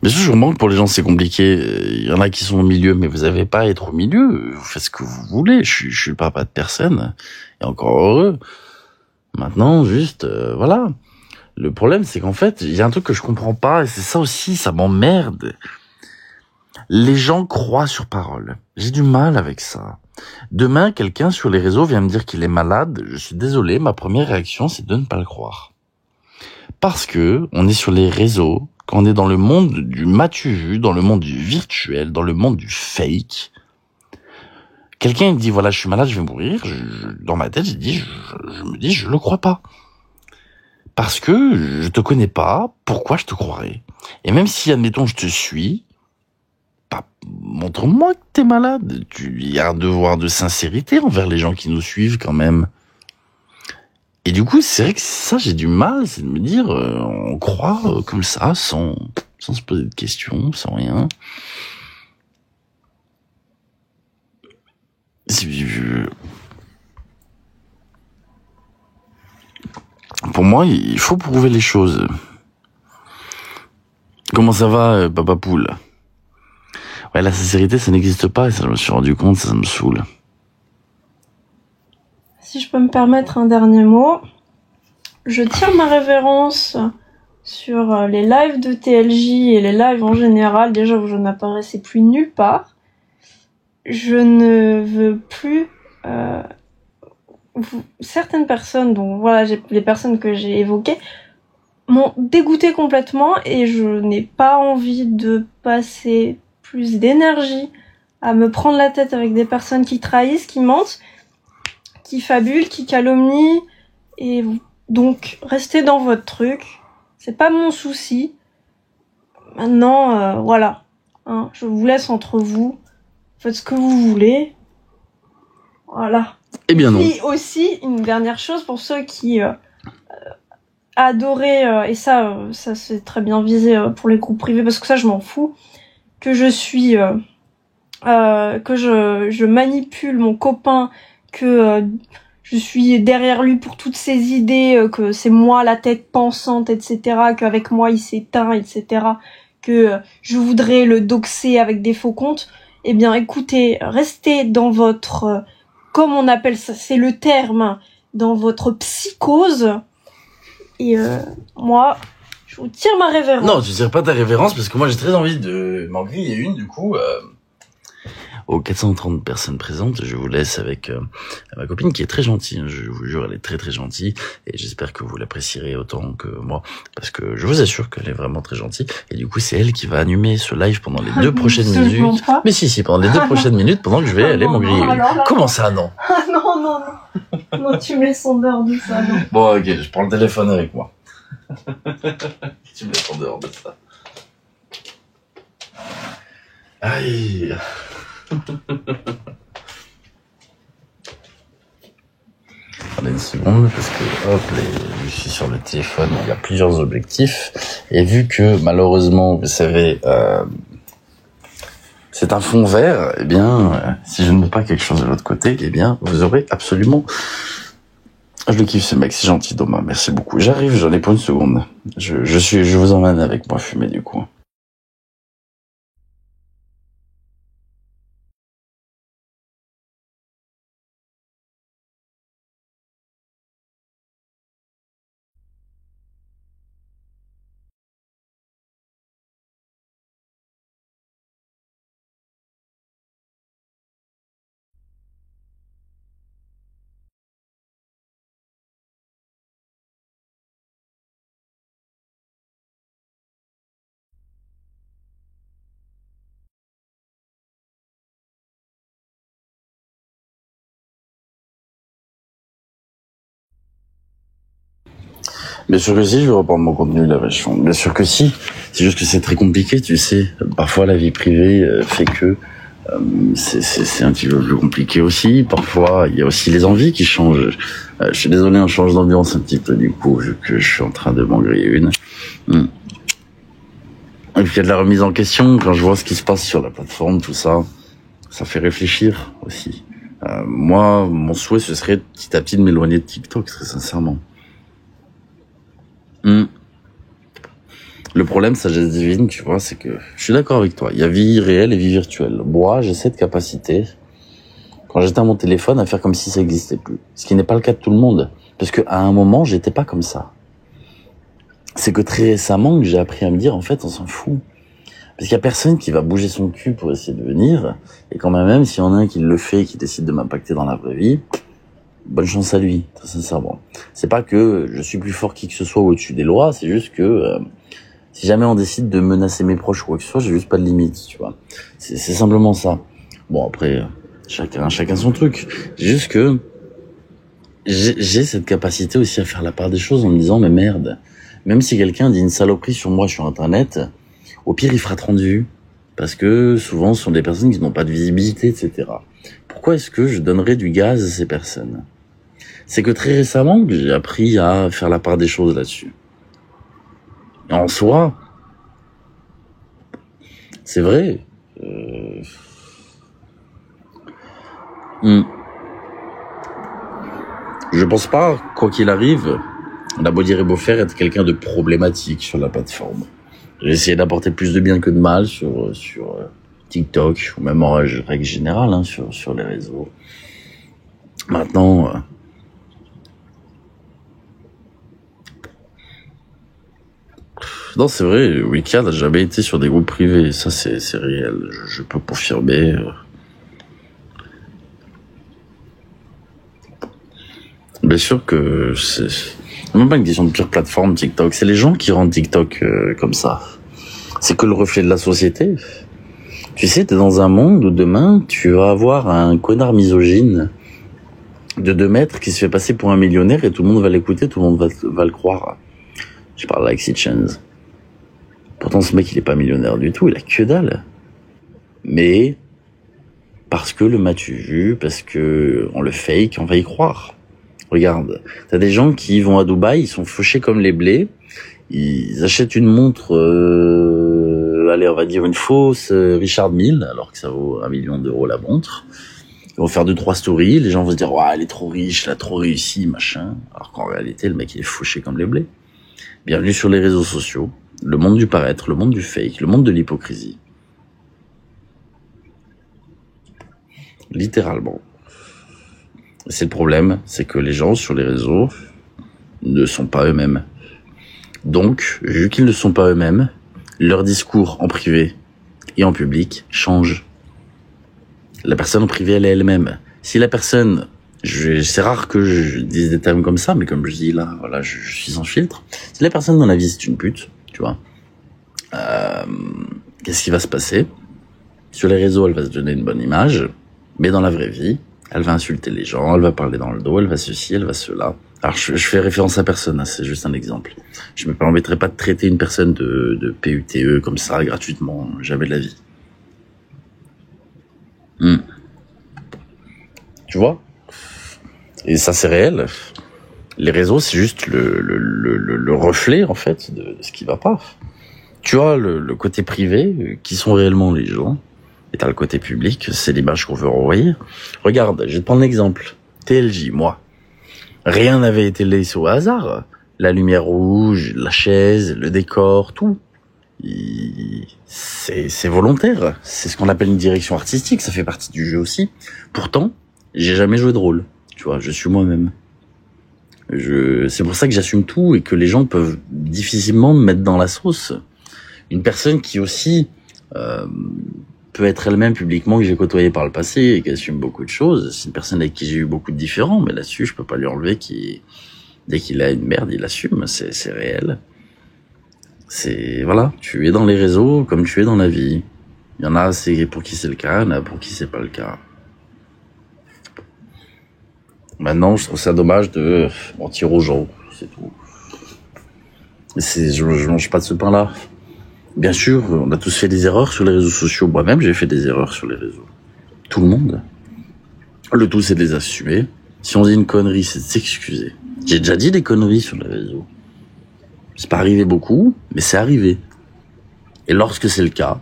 Speaker 1: Bien sûr, je remarque pour les gens, c'est compliqué. Il y en a qui sont au milieu, mais vous avez pas à être au milieu. Vous faites ce que vous voulez. Je suis le papa de personne. Et encore heureux. Maintenant, juste, voilà. Le problème, c'est qu'en fait, il y a un truc que je comprends pas, et c'est ça aussi, ça m'emmerde. Les gens croient sur parole. J'ai du mal avec ça. Demain, quelqu'un sur les réseaux vient me dire qu'il est malade. Je suis désolé, ma première réaction, c'est de ne pas le croire. Parce que on est sur les réseaux, quand on est dans le monde du m'as-tu vu, dans le monde du virtuel, dans le monde du fake. Quelqu'un me dit, voilà, je suis malade, je vais mourir. Dans ma tête, je me dis, je le crois pas. Parce que je te connais pas, pourquoi je te croirais? Et même si, admettons, je te suis, bah, montre-moi que t'es malade. Il y a un devoir de sincérité envers les gens qui nous suivent quand même. Et du coup, c'est vrai que ça, j'ai du mal, c'est de me dire, on croit comme ça, sans sans se poser de questions, sans rien. Pour moi, il faut prouver les choses. Comment ça va, Papa Poule? Ouais, la sincérité, ça n'existe pas, et ça, je me suis rendu compte, ça me saoule.
Speaker 2: Si je peux me permettre un dernier mot, je tire ma révérence sur les lives de TLJ et les lives en général, déjà où je n'apparaissais plus nulle part. Je ne veux plus... certaines personnes, donc voilà, les personnes que j'ai évoquées, m'ont dégoûté complètement et je n'ai pas envie de passer plus d'énergie à me prendre la tête avec des personnes qui trahissent, qui mentent, qui fabulent, qui calomnient, et donc restez dans votre truc, c'est pas mon souci. Maintenant, voilà, hein, je vous laisse entre vous, faites ce que vous voulez, voilà.
Speaker 1: Eh bien non.
Speaker 2: Et aussi, une dernière chose pour ceux qui adoraient, et ça c'est très bien visé pour les groupes privés, parce que ça je m'en fous, que je suis... que je manipule mon copain, que je suis derrière lui pour toutes ses idées, que c'est moi la tête pensante, etc., qu'avec moi il s'éteint, etc., que je voudrais le doxer avec des faux comptes. Eh bien, écoutez, restez dans votre, comme on appelle ça, c'est le terme, dans votre psychose. Et moi, je vous tire ma révérence.
Speaker 1: Non, tu tires pas ta révérence, parce que moi j'ai très envie de m'en griller une, du coup... Aux 430 personnes présentes, je vous laisse avec ma copine qui est très gentille, je vous jure, elle est très très gentille, et j'espère que vous l'apprécierez autant que moi, parce que je vous assure qu'elle est vraiment très gentille, et du coup c'est elle qui va animer ce live pendant les 2 prochaines minutes.
Speaker 2: Pas.
Speaker 1: Mais si, pendant les 2 prochaines minutes, pendant que je vais aller m'en griller une. Comment ça, non?
Speaker 2: Ah non. Non, tu me laisses en dehors de ça, non.
Speaker 1: Bon, ok, je prends le téléphone avec moi. Tu me laisses en dehors de ça. Aïe. Attendez une seconde, parce que hop, je suis sur le téléphone, il y a plusieurs objectifs, et vu que malheureusement, vous savez, c'est un fond vert, eh bien, si je ne mets pas quelque chose de l'autre côté, eh bien, vous aurez absolument... Je le kiffe ce mec, c'est gentil, Thomas, merci beaucoup. J'arrive, j'en ai pour une seconde. Je vous emmène avec moi fumer du coup. Bien sûr que si, je vais reprendre mon contenu la vache. Bien sûr que si. C'est juste que c'est très compliqué, tu sais. Parfois, la vie privée fait que c'est un petit peu plus compliqué aussi. Parfois, il y a aussi les envies qui changent. Je suis désolé, on change d'ambiance un petit peu du coup, vu que je suis en train de m'en griller une. Et puis il y a de la remise en question. Quand je vois ce qui se passe sur la plateforme, tout ça, ça fait réfléchir aussi. Moi, mon souhait, ce serait petit à petit de m'éloigner de TikTok, très sincèrement. Le problème, sagesse divine, tu vois, c'est que je suis d'accord avec toi. Il y a vie réelle et vie virtuelle. Moi, j'ai cette capacité, quand j'éteins mon téléphone, à faire comme si ça n'existait plus. Ce qui n'est pas le cas de tout le monde. Parce que à un moment, j'étais pas comme ça. C'est que très récemment que j'ai appris à me dire, en fait, on s'en fout. Parce qu'il y a personne qui va bouger son cul pour essayer de venir. Et quand même, s'il y en a un qui le fait, qui décide de m'impacter dans la vraie vie, bonne chance à lui, très sincèrement. C'est pas que je suis plus fort qui que ce soit au-dessus des lois, c'est juste que si jamais on décide de menacer mes proches ou quoi que ce soit, j'ai juste pas de limite, tu vois. C'est simplement ça. Bon, après, chacun son truc. C'est juste que j'ai cette capacité aussi à faire la part des choses en me disant, mais merde, même si quelqu'un dit une saloperie sur moi sur Internet, au pire, il fera 30 vues. Parce que souvent, ce sont des personnes qui n'ont pas de visibilité, etc. Pourquoi est-ce que je donnerais du gaz à ces personnes? C'est que très récemment, j'ai appris à faire la part des choses là-dessus. Et en soi, C'est vrai. Je pense pas, quoi qu'il arrive, on a beau dire et beau faire, être quelqu'un de problématique sur la plateforme. J'ai essayé d'apporter plus de bien que de mal sur TikTok, ou même en règle générale, hein, sur les réseaux. Maintenant, non, c'est vrai, Wicca n'a jamais été sur des groupes privés, ça c'est réel, je peux confirmer. Bien sûr que c'est même pas une question de pure plateforme TikTok, c'est les gens qui rendent TikTok comme ça. C'est que le reflet de la société. Tu sais, t'es dans un monde où demain, tu vas avoir un connard misogyne de 2 mètres qui se fait passer pour un millionnaire et tout le monde va l'écouter, tout le monde va le croire. Je parle d'Alexis Chance. Pourtant, ce mec, il est pas millionnaire du tout, il a que dalle. Mais, parce que le m'as-tu vu, parce que on le fake, on va y croire. Regarde, t'as des gens qui vont à Dubaï, ils sont fauchés comme les blés, ils achètent une montre, allez, on va dire une fausse Richard Mille, alors que ça vaut 1 million d'euros la montre. Ils vont faire 2-3 stories, les gens vont se dire, ouais, elle est trop riche, elle a trop réussi, machin. Alors qu'en réalité, le mec, il est fauché comme les blés. Bienvenue sur les réseaux sociaux, le monde du paraître, le monde du fake, le monde de l'hypocrisie. Littéralement. C'est le problème, c'est que les gens sur les réseaux ne sont pas eux-mêmes. Donc, vu qu'ils ne sont pas eux-mêmes, leur discours en privé et en public change. La personne en privé, elle est elle-même. Si la personne, c'est rare que je dise des termes comme ça, mais comme je dis là, voilà, je suis sans filtre. Si la personne dans la vie c'est une pute, tu vois, qu'est-ce qui va se passer? Sur les réseaux, elle va se donner une bonne image, mais dans la vraie vie, elle va insulter les gens, elle va parler dans le dos, elle va ceci, elle va cela. Alors je fais référence à personne, hein, c'est juste un exemple. Je me permettrai pas de traiter une personne de PUTE comme ça gratuitement, jamais de la vie. Tu vois? Et ça c'est réel. Les réseaux c'est juste le reflet en fait de ce qui va pas. Tu as le côté privé, qui sont réellement les gens, et t'as le côté public, c'est l'image qu'on veut renvoyer. Regarde, je vais te prendre l'exemple. TLJ, moi. Rien n'avait été laissé au hasard. La lumière rouge, la chaise, le décor, tout. C'est volontaire. C'est ce qu'on appelle une direction artistique, ça fait partie du jeu aussi. Pourtant, j'ai jamais joué de rôle. Tu vois, je suis moi-même. C'est pour ça que j'assume tout et que les gens peuvent difficilement me mettre dans la sauce. Une personne qui aussi peut être elle-même publiquement, que j'ai côtoyé par le passé et qui assume beaucoup de choses. C'est une personne avec qui j'ai eu beaucoup de différends, mais là-dessus, je peux pas lui enlever dès qu'il a une merde, il assume, c'est réel. Voilà, tu es dans les réseaux comme tu es dans la vie. Il y en a, c'est pour qui c'est le cas, il y en a pour qui c'est pas le cas. Maintenant, je trouve ça dommage de mentir aux gens, c'est tout. Je mange pas de ce pain-là. Bien sûr, on a tous fait des erreurs sur les réseaux sociaux. Moi-même, j'ai fait des erreurs sur les réseaux. Tout le monde. Le tout, c'est de les assumer. Si on dit une connerie, c'est de s'excuser. J'ai déjà dit des conneries sur les réseaux. C'est pas arrivé beaucoup, mais c'est arrivé. Et lorsque c'est le cas,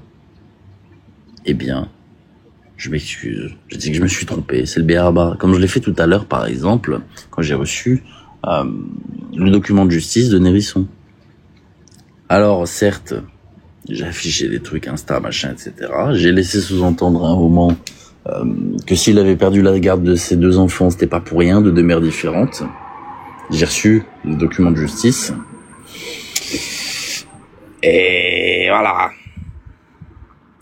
Speaker 1: eh bien, je m'excuse. Je dis que je me suis trompé. C'est le b.a.-ba. Comme je l'ai fait tout à l'heure, par exemple, quand j'ai reçu le document de justice de Nérisson. Alors, certes, j'ai affiché des trucs Insta, machin, etc. J'ai laissé sous-entendre à un moment que s'il avait perdu la garde de ses 2 enfants, c'était pas pour rien, de 2 mères différentes. J'ai reçu le document de justice. Et voilà.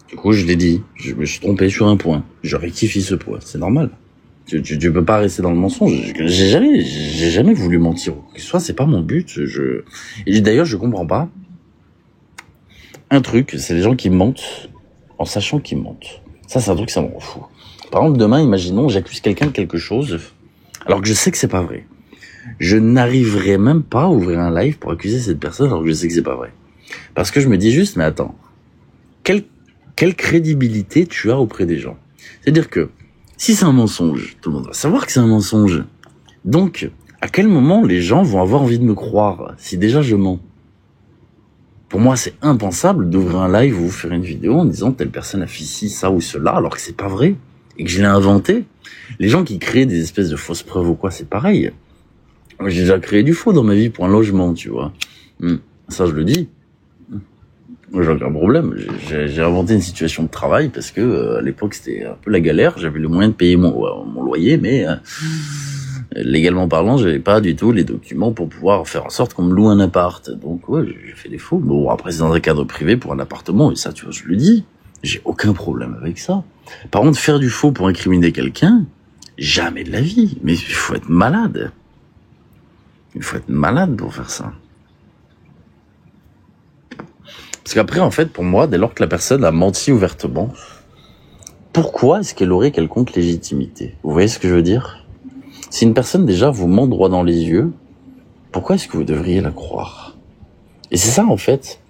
Speaker 1: Du coup, je l'ai dit. Je me suis trompé sur un point. Je rectifie ce point. C'est normal. Tu peux pas rester dans le mensonge. J'ai jamais voulu mentir. Que ce soit, c'est pas mon but. Et d'ailleurs, je comprends pas. Un truc, c'est les gens qui mentent en sachant qu'ils mentent. Ça, c'est un truc, ça me rend fou. Par exemple, demain, imaginons, j'accuse quelqu'un de quelque chose, alors que je sais que c'est pas vrai. Je n'arriverai même pas à ouvrir un live pour accuser cette personne, alors que je sais que c'est pas vrai. Parce que je me dis juste, mais attends, quelle crédibilité tu as auprès des gens? C'est-à-dire que, si c'est un mensonge, tout le monde va savoir que c'est un mensonge. Donc, à quel moment les gens vont avoir envie de me croire, si déjà je mens? Pour moi, c'est impensable d'ouvrir un live ou faire une vidéo en disant telle personne a fait ci, ça ou cela, alors que c'est pas vrai et que je l'ai inventé. Les gens qui créent des espèces de fausses preuves ou quoi, c'est pareil. Moi, j'ai déjà créé du faux dans ma vie pour un logement, tu vois. Ça, je le dis. Moi, j'ai aucun problème. J'ai inventé une situation de travail parce que à l'époque, c'était un peu la galère. J'avais le moyen de payer mon loyer, mais légalement parlant, j'avais pas du tout les documents pour pouvoir faire en sorte qu'on me loue un appart. Donc ouais, j'ai fait des faux. Bon, après c'est dans un cadre privé pour un appartement, et ça, tu vois, je le dis. J'ai aucun problème avec ça. Par contre, faire du faux pour incriminer quelqu'un, jamais de la vie. Mais il faut être malade. Il faut être malade pour faire ça. Parce qu'après, en fait, pour moi, dès lors que la personne a menti ouvertement, pourquoi est-ce qu'elle aurait quelconque légitimité? Vous voyez ce que je veux dire? Si une personne déjà vous ment droit dans les yeux, pourquoi est-ce que vous devriez la croire? Et c'est ça, en fait,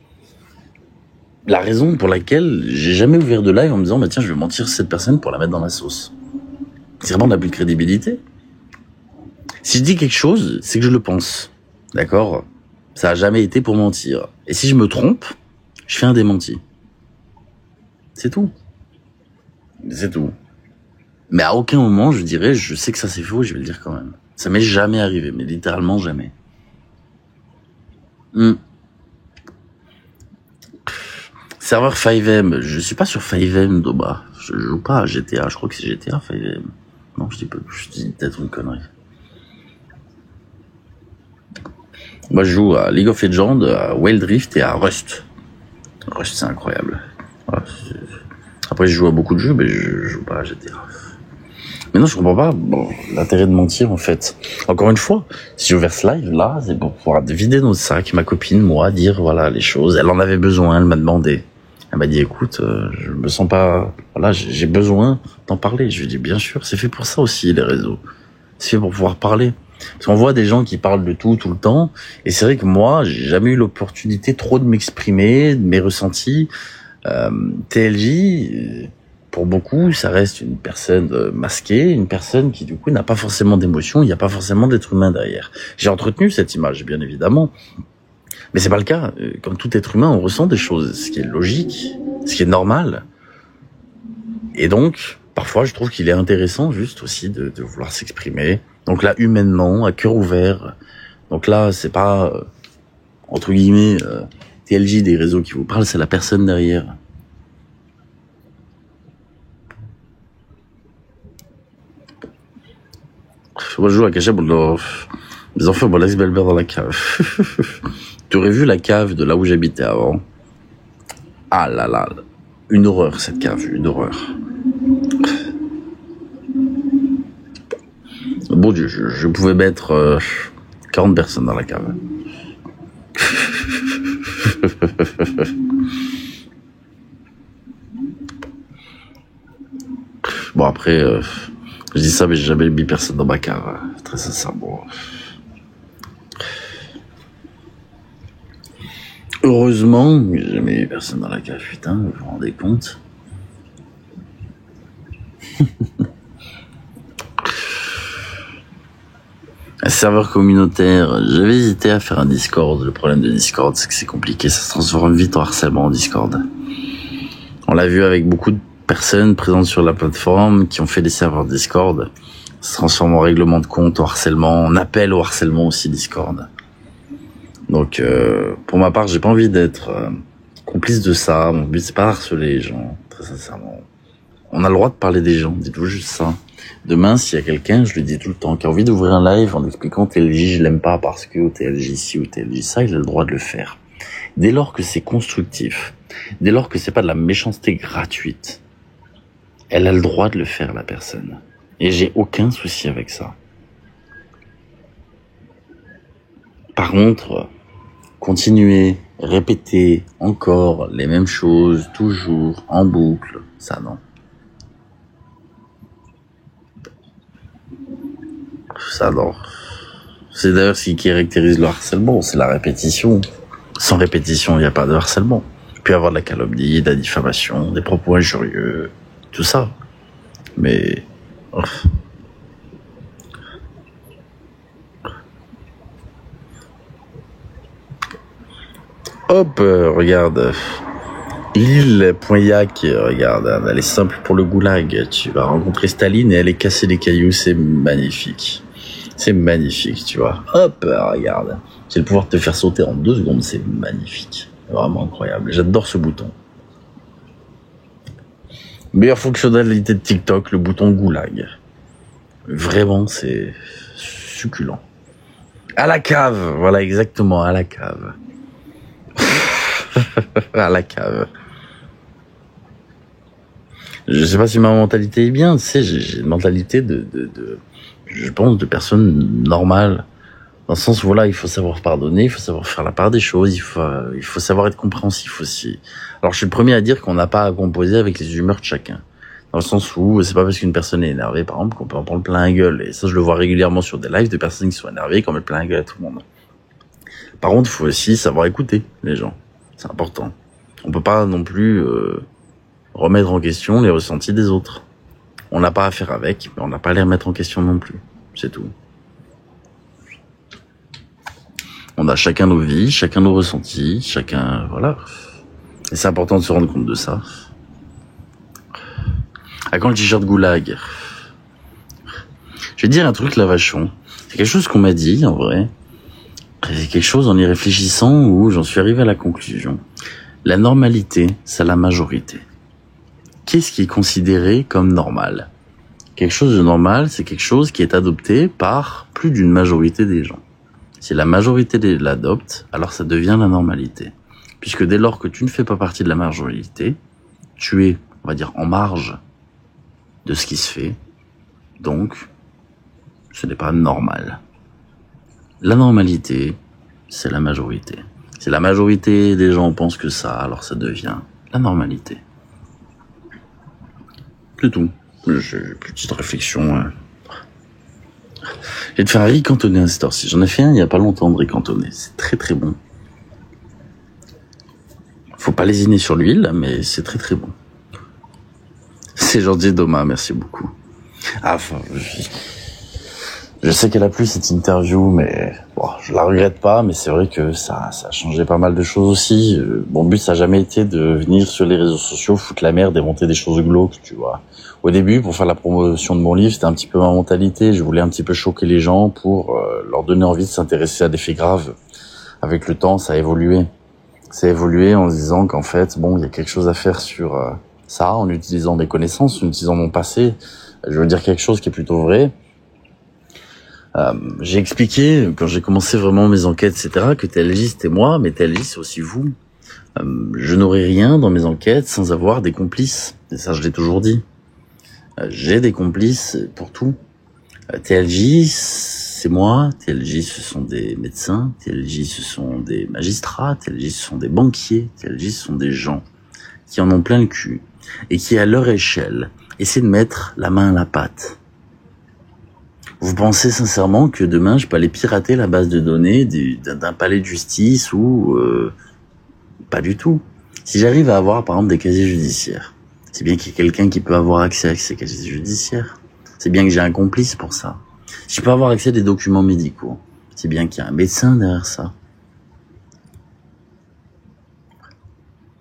Speaker 1: la raison pour laquelle j'ai jamais ouvert de live en me disant, bah tiens, je vais mentir cette personne pour la mettre dans la sauce. C'est vraiment de la plus de crédibilité. Si je dis quelque chose, c'est que je le pense. D'accord? Ça a jamais été pour mentir. Et si je me trompe, je fais un démenti. C'est tout. C'est tout. Mais à aucun moment, je dirais, je sais que ça c'est faux, je vais le dire quand même. Ça m'est jamais arrivé, mais littéralement jamais. Serveur 5M, je suis pas sur 5M, Doba. Je joue pas à GTA, je crois que c'est GTA 5M. Non, je dis peut-être une connerie. Moi, je joue à League of Legends, à Wild Rift et à Rust. Rust, c'est incroyable. Après, je joue à beaucoup de jeux, mais je joue pas à GTA. Mais non, je comprends pas l'intérêt de mentir, en fait. Encore une fois, si j'ai ouvert ce live, là, c'est pour pouvoir vider notre sac, ma copine, moi, dire, voilà, les choses. Elle en avait besoin, elle m'a demandé. Elle m'a dit, écoute, je me sens pas... Voilà, j'ai besoin d'en parler. Je lui ai dit, bien sûr, c'est fait pour ça aussi, les réseaux. C'est fait pour pouvoir parler. Parce qu'on voit des gens qui parlent de tout le temps. Et c'est vrai que moi, j'ai jamais eu l'opportunité trop de m'exprimer, de mes ressentis. TLJ, pour beaucoup, ça reste une personne masquée, une personne qui, du coup, n'a pas forcément d'émotion, il n'y a pas forcément d'être humain derrière. J'ai entretenu cette image, bien évidemment. Mais c'est pas le cas. Comme tout être humain, on ressent des choses, ce qui est logique, ce qui est normal. Et donc, parfois, je trouve qu'il est intéressant juste aussi de vouloir s'exprimer. Donc là, humainement, à cœur ouvert. Donc là, c'est pas, entre guillemets, TLJ des réseaux qui vous parlent, c'est la personne derrière. Moi, je joue à cacher pour les enfants, bon, laisse belle-mère dans la cave. Tu aurais vu la cave de là où j'habitais avant? Ah là là, une horreur cette cave, une horreur. Bon Dieu, je pouvais mettre 40 personnes dans la cave. Bon après, je dis ça mais j'ai jamais mis personne dans ma cave, très sincèrement. Heureusement, j'ai jamais mis personne dans la cave, putain, vous vous rendez compte? Un serveur communautaire, j'avais hésité à faire un Discord. Le problème de Discord, c'est que c'est compliqué, ça se transforme vite en harcèlement en Discord. On l'a vu avec beaucoup de personnes présentes sur la plateforme qui ont fait des serveurs Discord. Ça se transforme en règlement de compte, en harcèlement, en appel au harcèlement aussi Discord. Donc, pour ma part, j'ai pas envie d'être complice de ça. Mon but, c'est pas harceler les gens, très sincèrement. On a le droit de parler des gens, dites-vous juste ça. Demain, s'il y a quelqu'un, je lui dis tout le temps, qui a envie d'ouvrir un live en expliquant TLJ, je l'aime pas parce que, ou TLJ ici, ou TLJ ça, il a le droit de le faire. Dès lors que c'est constructif, dès lors que c'est pas de la méchanceté gratuite, elle a le droit de le faire, la personne. Et j'ai aucun souci avec ça. Par contre, continuer, répéter encore les mêmes choses, toujours, en boucle, ça non. Ça non. C'est d'ailleurs ce qui caractérise le harcèlement, c'est la répétition. Sans répétition, il n'y a pas de harcèlement. Il peut y avoir de la calomnie, de la diffamation, des propos injurieux, tout ça. Mais... Hop, regarde. L'île Poignac, regarde, elle est simple pour le goulag. Tu vas rencontrer Staline et elle est casser les cailloux, c'est magnifique. C'est magnifique, tu vois. Hop, regarde. J'ai le pouvoir de te faire sauter en 2 secondes, c'est magnifique. Vraiment incroyable. J'adore ce bouton. Meilleure fonctionnalité de TikTok, le bouton goulag. Vraiment, c'est succulent. À la cave, voilà exactement, à la cave. À la cave. Je sais pas si ma mentalité est bien, tu sais, j'ai une mentalité je pense, de personne normale. Dans le sens où, voilà, il faut savoir pardonner, il faut savoir faire la part des choses, il faut savoir être compréhensif aussi. Alors, je suis le premier à dire qu'on n'a pas à composer avec les humeurs de chacun. Dans le sens où, c'est pas parce qu'une personne est énervée, par exemple, qu'on peut en prendre plein la gueule. Et ça, je le vois régulièrement sur des lives de personnes qui sont énervées, qui en mettent plein la gueule à tout le monde. Par contre, il faut aussi savoir écouter les gens. C'est important. On peut pas non plus remettre en question les ressentis des autres. On n'a pas à faire avec, mais on n'a pas à les remettre en question non plus. C'est tout. On a chacun nos vies, chacun nos ressentis, chacun... Voilà. Et c'est important de se rendre compte de ça. À quand le t-shirt goulag? Je vais te dire un truc, là, vachon. C'est quelque chose qu'on m'a dit, en vrai. C'est quelque chose, en y réfléchissant, où j'en suis arrivé à la conclusion. La normalité, c'est la majorité. Qu'est-ce qui est considéré comme normal? Quelque chose de normal, c'est quelque chose qui est adopté par plus d'une majorité des gens. Si la majorité l'adopte, alors ça devient la normalité. Puisque dès lors que tu ne fais pas partie de la majorité, tu es, on va dire, en marge de ce qui se fait. Donc, ce n'est pas normal. La normalité, c'est la majorité. Si la majorité des gens pensent que ça, alors ça devient la normalité. C'est tout. J'ai une petite réflexion. Je vais te faire un riz cantonné à cette heure-ci. J'en ai fait un il y a pas longtemps de riz cantonné. C'est très très bon. Faut pas lésiner sur l'huile, mais c'est très très bon. C'est gentil, Thomas, merci beaucoup. Ah, enfin, je sais qu'elle a plu cette interview, mais bon, je la regrette pas, mais c'est vrai que ça a changé pas mal de choses aussi. Mon but, ça a jamais été de venir sur les réseaux sociaux, foutre la merde et monter des choses glauques, tu vois. Au début, pour faire la promotion de mon livre, c'était un petit peu ma mentalité. Je voulais un petit peu choquer les gens pour leur donner envie de s'intéresser à des faits graves. Avec le temps, ça a évolué. Ça a évolué en se disant qu'en fait, bon, il y a quelque chose à faire sur ça, en utilisant mes connaissances, en utilisant mon passé. Je veux dire quelque chose qui est plutôt vrai. J'ai expliqué, quand j'ai commencé vraiment mes enquêtes, etc., que TLJ c'était moi, mais TLJ c'est aussi vous. Je n'aurai rien dans mes enquêtes sans avoir des complices. Et ça, je l'ai toujours dit. J'ai des complices pour tout. TLJ, c'est moi. TLJ, ce sont des médecins. TLJ, ce sont des magistrats. TLJ, ce sont des banquiers. TLJ, ce sont des gens qui en ont plein le cul et qui, à leur échelle, essaient de mettre la main à la pâte. Vous pensez sincèrement que demain, je peux aller pirater la base de données d'un palais de justice ou... Pas du tout. Si j'arrive à avoir, par exemple, des casiers judiciaires, c'est bien qu'il y ait quelqu'un qui peut avoir accès à ces casiers judiciaires. C'est bien que j'ai un complice pour ça. Si je peux avoir accès à des documents médicaux, c'est bien qu'il y a un médecin derrière ça.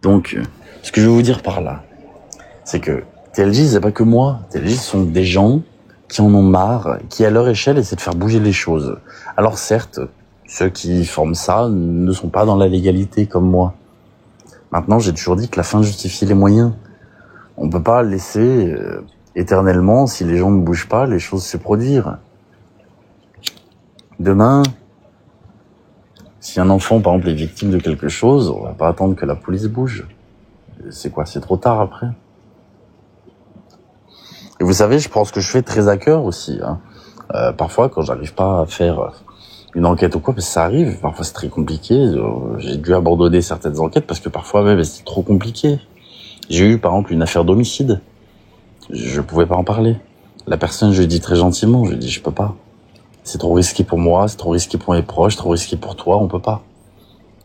Speaker 1: Donc, ce que je veux vous dire par là, c'est que TLJ, c'est pas que moi. TLJ, ce sont des gens qui en ont marre, qui à leur échelle essaient de faire bouger les choses. Alors certes, ceux qui forment ça ne sont pas dans la légalité comme moi. Maintenant, j'ai toujours dit que la fin justifie les moyens. On peut pas laisser éternellement, si les gens ne bougent pas, les choses se produire. Demain, si un enfant, par exemple, est victime de quelque chose, on va pas attendre que la police bouge. C'est quoi? C'est trop tard après. Et vous savez, je prends ce que je fais très à cœur aussi. Parfois, quand j'arrive pas à faire une enquête ou quoi, parce que ça arrive, parfois c'est très compliqué. J'ai dû abandonner certaines enquêtes parce que parfois même c'est trop compliqué. J'ai eu par exemple une affaire d'homicide. Je pouvais pas en parler. La personne, je lui ai dit très gentiment, je lui ai dit je peux pas. C'est trop risqué pour moi, c'est trop risqué pour mes proches, trop risqué pour toi, on peut pas.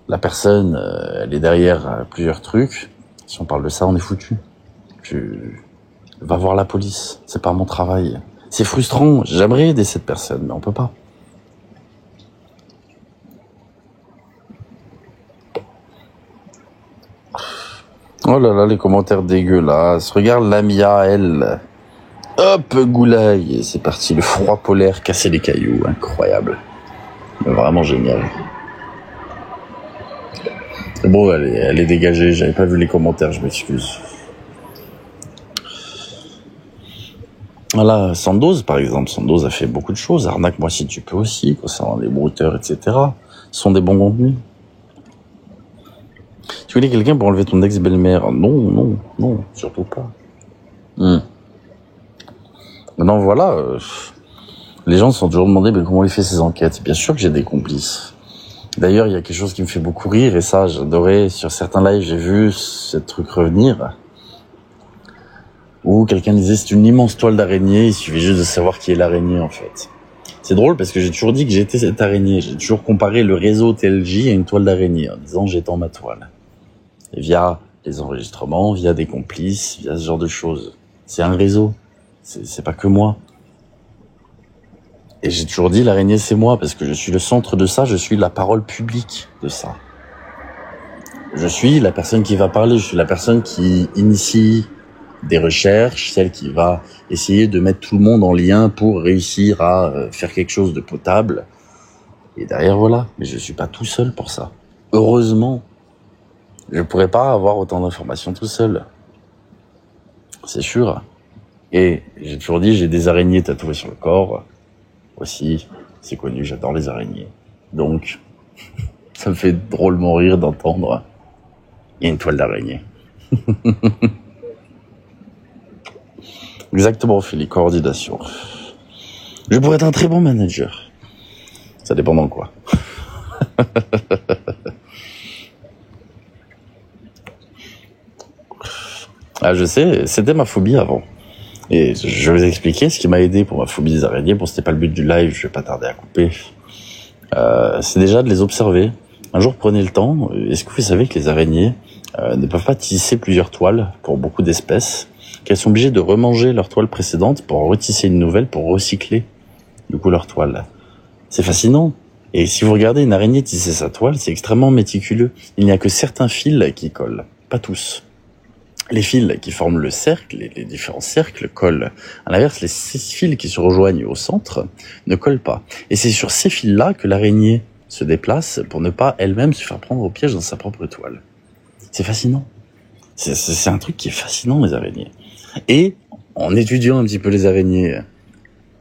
Speaker 1: La personne, elle est derrière plusieurs trucs. Si on parle de ça, on est foutu. Va voir la police, c'est pas mon travail. C'est frustrant, j'aimerais aider cette personne, mais on peut pas. Oh là là, les commentaires dégueulasses. Regarde Lamia, elle. Hop, Goulaille. C'est parti, le froid polaire, casser les cailloux. Incroyable. Vraiment génial. Bon, elle est dégagée. J'avais pas vu les commentaires, je m'excuse. Voilà, Sandoz, par exemple. Sandoz a fait beaucoup de choses. Arnaque-moi si tu peux aussi, concernant les brouteurs, etc. Ce sont des bons contenus. Tu connais quelqu'un pour enlever ton ex-belle-mère? Non, surtout pas. Maintenant, voilà, les gens se sont toujours demandé mais comment il fait ses enquêtes. Bien sûr que j'ai des complices. D'ailleurs, il y a quelque chose qui me fait beaucoup rire, et ça, j'adorais. Sur certains lives, j'ai vu ce truc revenir, où quelqu'un disait c'est une immense toile d'araignée, il suffit juste de savoir qui est l'araignée, en fait. C'est drôle parce que j'ai toujours dit que j'étais cette araignée. J'ai toujours comparé le réseau TLJ à une toile d'araignée, en disant j'étends ma toile. Et via les enregistrements, via des complices, via ce genre de choses. C'est un réseau. C'est pas que moi. Et j'ai toujours dit l'araignée c'est moi, parce que je suis le centre de ça, je suis la parole publique de ça. Je suis la personne qui va parler, je suis la personne qui initie des recherches, celle qui va essayer de mettre tout le monde en lien pour réussir à faire quelque chose de potable. Et derrière, voilà. Mais je suis pas tout seul pour ça. Heureusement. Je pourrais pas avoir autant d'informations tout seul. C'est sûr. Et j'ai toujours dit, j'ai des araignées tatouées sur le corps. Aussi, c'est connu, j'adore les araignées. Donc, ça me fait drôlement rire d'entendre. Il y a une toile d'araignée. Exactement, Philippe, coordination. Je pourrais être un très bon manager. Ça dépend dans quoi. Ah, je sais, c'était ma phobie avant. Et je vais vous expliquer ce qui m'a aidé pour ma phobie des araignées. Bon, c'était pas le but du live, je vais pas tarder à couper. C'est déjà de les observer. Un jour, prenez le temps. Est-ce que vous savez que les araignées ne peuvent pas tisser plusieurs toiles pour beaucoup d'espèces, qu'elles sont obligées de remanger leur toile précédente pour retisser une nouvelle, pour recycler du coup leur toile. C'est fascinant. Et si vous regardez une araignée tisser sa toile, c'est extrêmement méticuleux. Il n'y a que certains fils qui collent, pas tous. Les fils qui forment le cercle, les différents cercles collent. À l'inverse, les 6 fils qui se rejoignent au centre ne collent pas. Et c'est sur ces fils-là que l'araignée se déplace pour ne pas elle-même se faire prendre au piège dans sa propre toile. C'est fascinant. C'est un truc qui est fascinant, les araignées. Et en étudiant un petit peu les araignées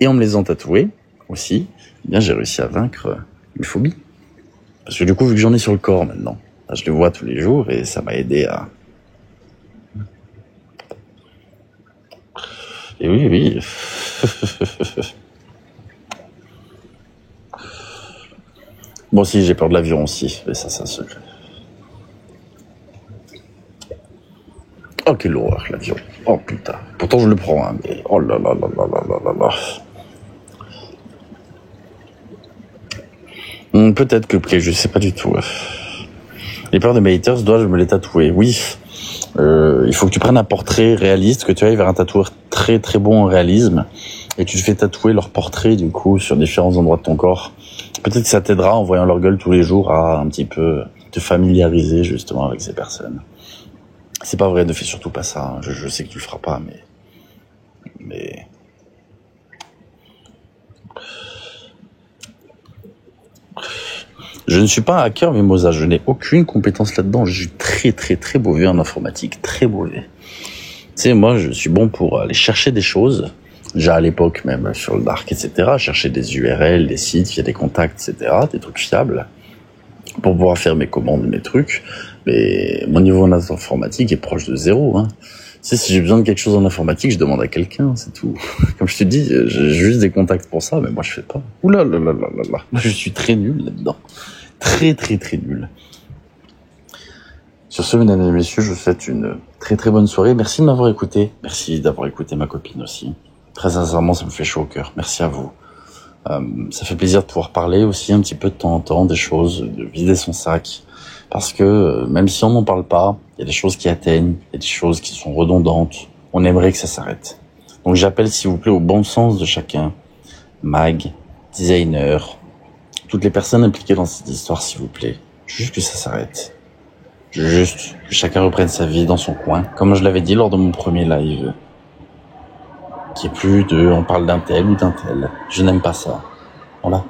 Speaker 1: et en me les en tatouées aussi, eh bien j'ai réussi à vaincre une phobie. Parce que du coup, vu que j'en ai sur le corps maintenant, je les vois tous les jours et ça m'a aidé à... Et oui. Bon, si, j'ai peur de l'avion aussi. Mais ça, c'est un secret. Oh, quelle horreur, l'avion. Oh, putain. Pourtant, je le prends, hein, mais... Oh là là là là là là là là. Peut-être que je sais pas du tout. Les peurs de mes haters, dois-je me les tatouer? Oui. Il faut que tu prennes un portrait réaliste, que tu ailles vers un tatoueur très très bon en réalisme, et tu te fais tatouer leur portrait du coup sur différents endroits de ton corps. Peut-être que ça t'aidera en voyant leur gueule tous les jours à un petit peu te familiariser justement avec ces personnes. C'est pas vrai, ne fais surtout pas ça. Hein. Je sais que tu le feras pas, mais... Je ne suis pas un hacker, Mimosa. Je n'ai aucune compétence là-dedans. Je suis très, très, très mauvais en informatique. Très mauvais. Tu sais, moi, je suis bon pour aller chercher des choses. Déjà à l'époque, même sur le dark, etc. Chercher des URL, des sites, via des contacts, etc. Des trucs fiables. Pour pouvoir faire mes commandes, mes trucs. Mais mon niveau en informatique est proche de zéro, hein. Tu sais, si j'ai besoin de quelque chose en informatique, je demande à quelqu'un, c'est tout. Comme je te dis, j'ai juste des contacts pour ça, mais moi je fais pas. Oula là là là là là. Je suis très nul là-dedans. Très très très nul. Sur ce, mesdames et messieurs, je vous souhaite une très très bonne soirée. Merci de m'avoir écouté. Merci d'avoir écouté ma copine aussi. Très sincèrement, ça me fait chaud au cœur. Merci à vous. Ça fait plaisir de pouvoir parler aussi un petit peu de temps en temps des choses, de vider son sac. Parce que même si on n'en parle pas, il y a des choses qui atteignent, il y a des choses qui sont redondantes. On aimerait que ça s'arrête. Donc j'appelle s'il vous plaît au bon sens de chacun. Mag, designer, toutes les personnes impliquées dans cette histoire, s'il vous plaît. Juste que ça s'arrête. Juste que chacun reprenne sa vie dans son coin, comme je l'avais dit lors de mon premier live. Qu'il n'y ait plus de on parle d'un tel ou d'un tel. Je n'aime pas ça. Voilà.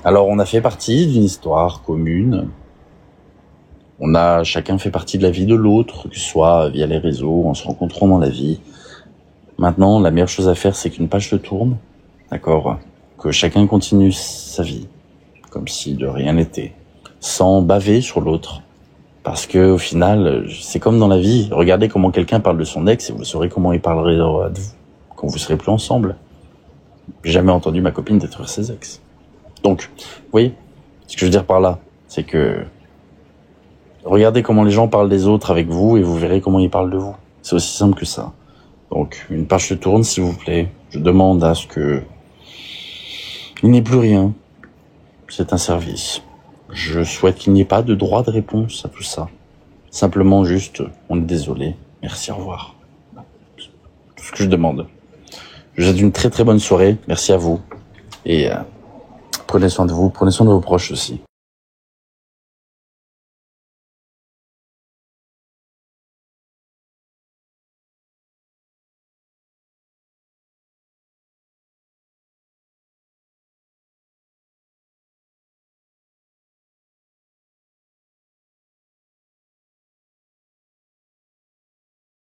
Speaker 1: Alors on a fait partie d'une histoire commune. On a chacun fait partie de la vie de l'autre, que ce soit via les réseaux, en se rencontrant dans la vie. Maintenant, la meilleure chose à faire, c'est qu'une page se tourne, d'accord ? Que chacun continue sa vie, comme si de rien n'était, sans baver sur l'autre. Parce que au final, c'est comme dans la vie. Regardez comment quelqu'un parle de son ex et vous saurez comment il parlerait de vous quand vous serez plus ensemble. J'ai jamais entendu ma copine détruire ses ex. Donc, vous voyez, ce que je veux dire par là, c'est que regardez comment les gens parlent des autres avec vous et vous verrez comment ils parlent de vous. C'est aussi simple que ça. Donc, une page se tourne, s'il vous plaît. Je demande à ce que il n'y ait plus rien. C'est un service. Je souhaite qu'il n'y ait pas de droit de réponse à tout ça. Simplement juste, on est désolé. Merci, au revoir. Tout ce que je demande. Je vous souhaite une très très bonne soirée. Merci à vous. Et prenez soin de vous, prenez soin de vos proches aussi.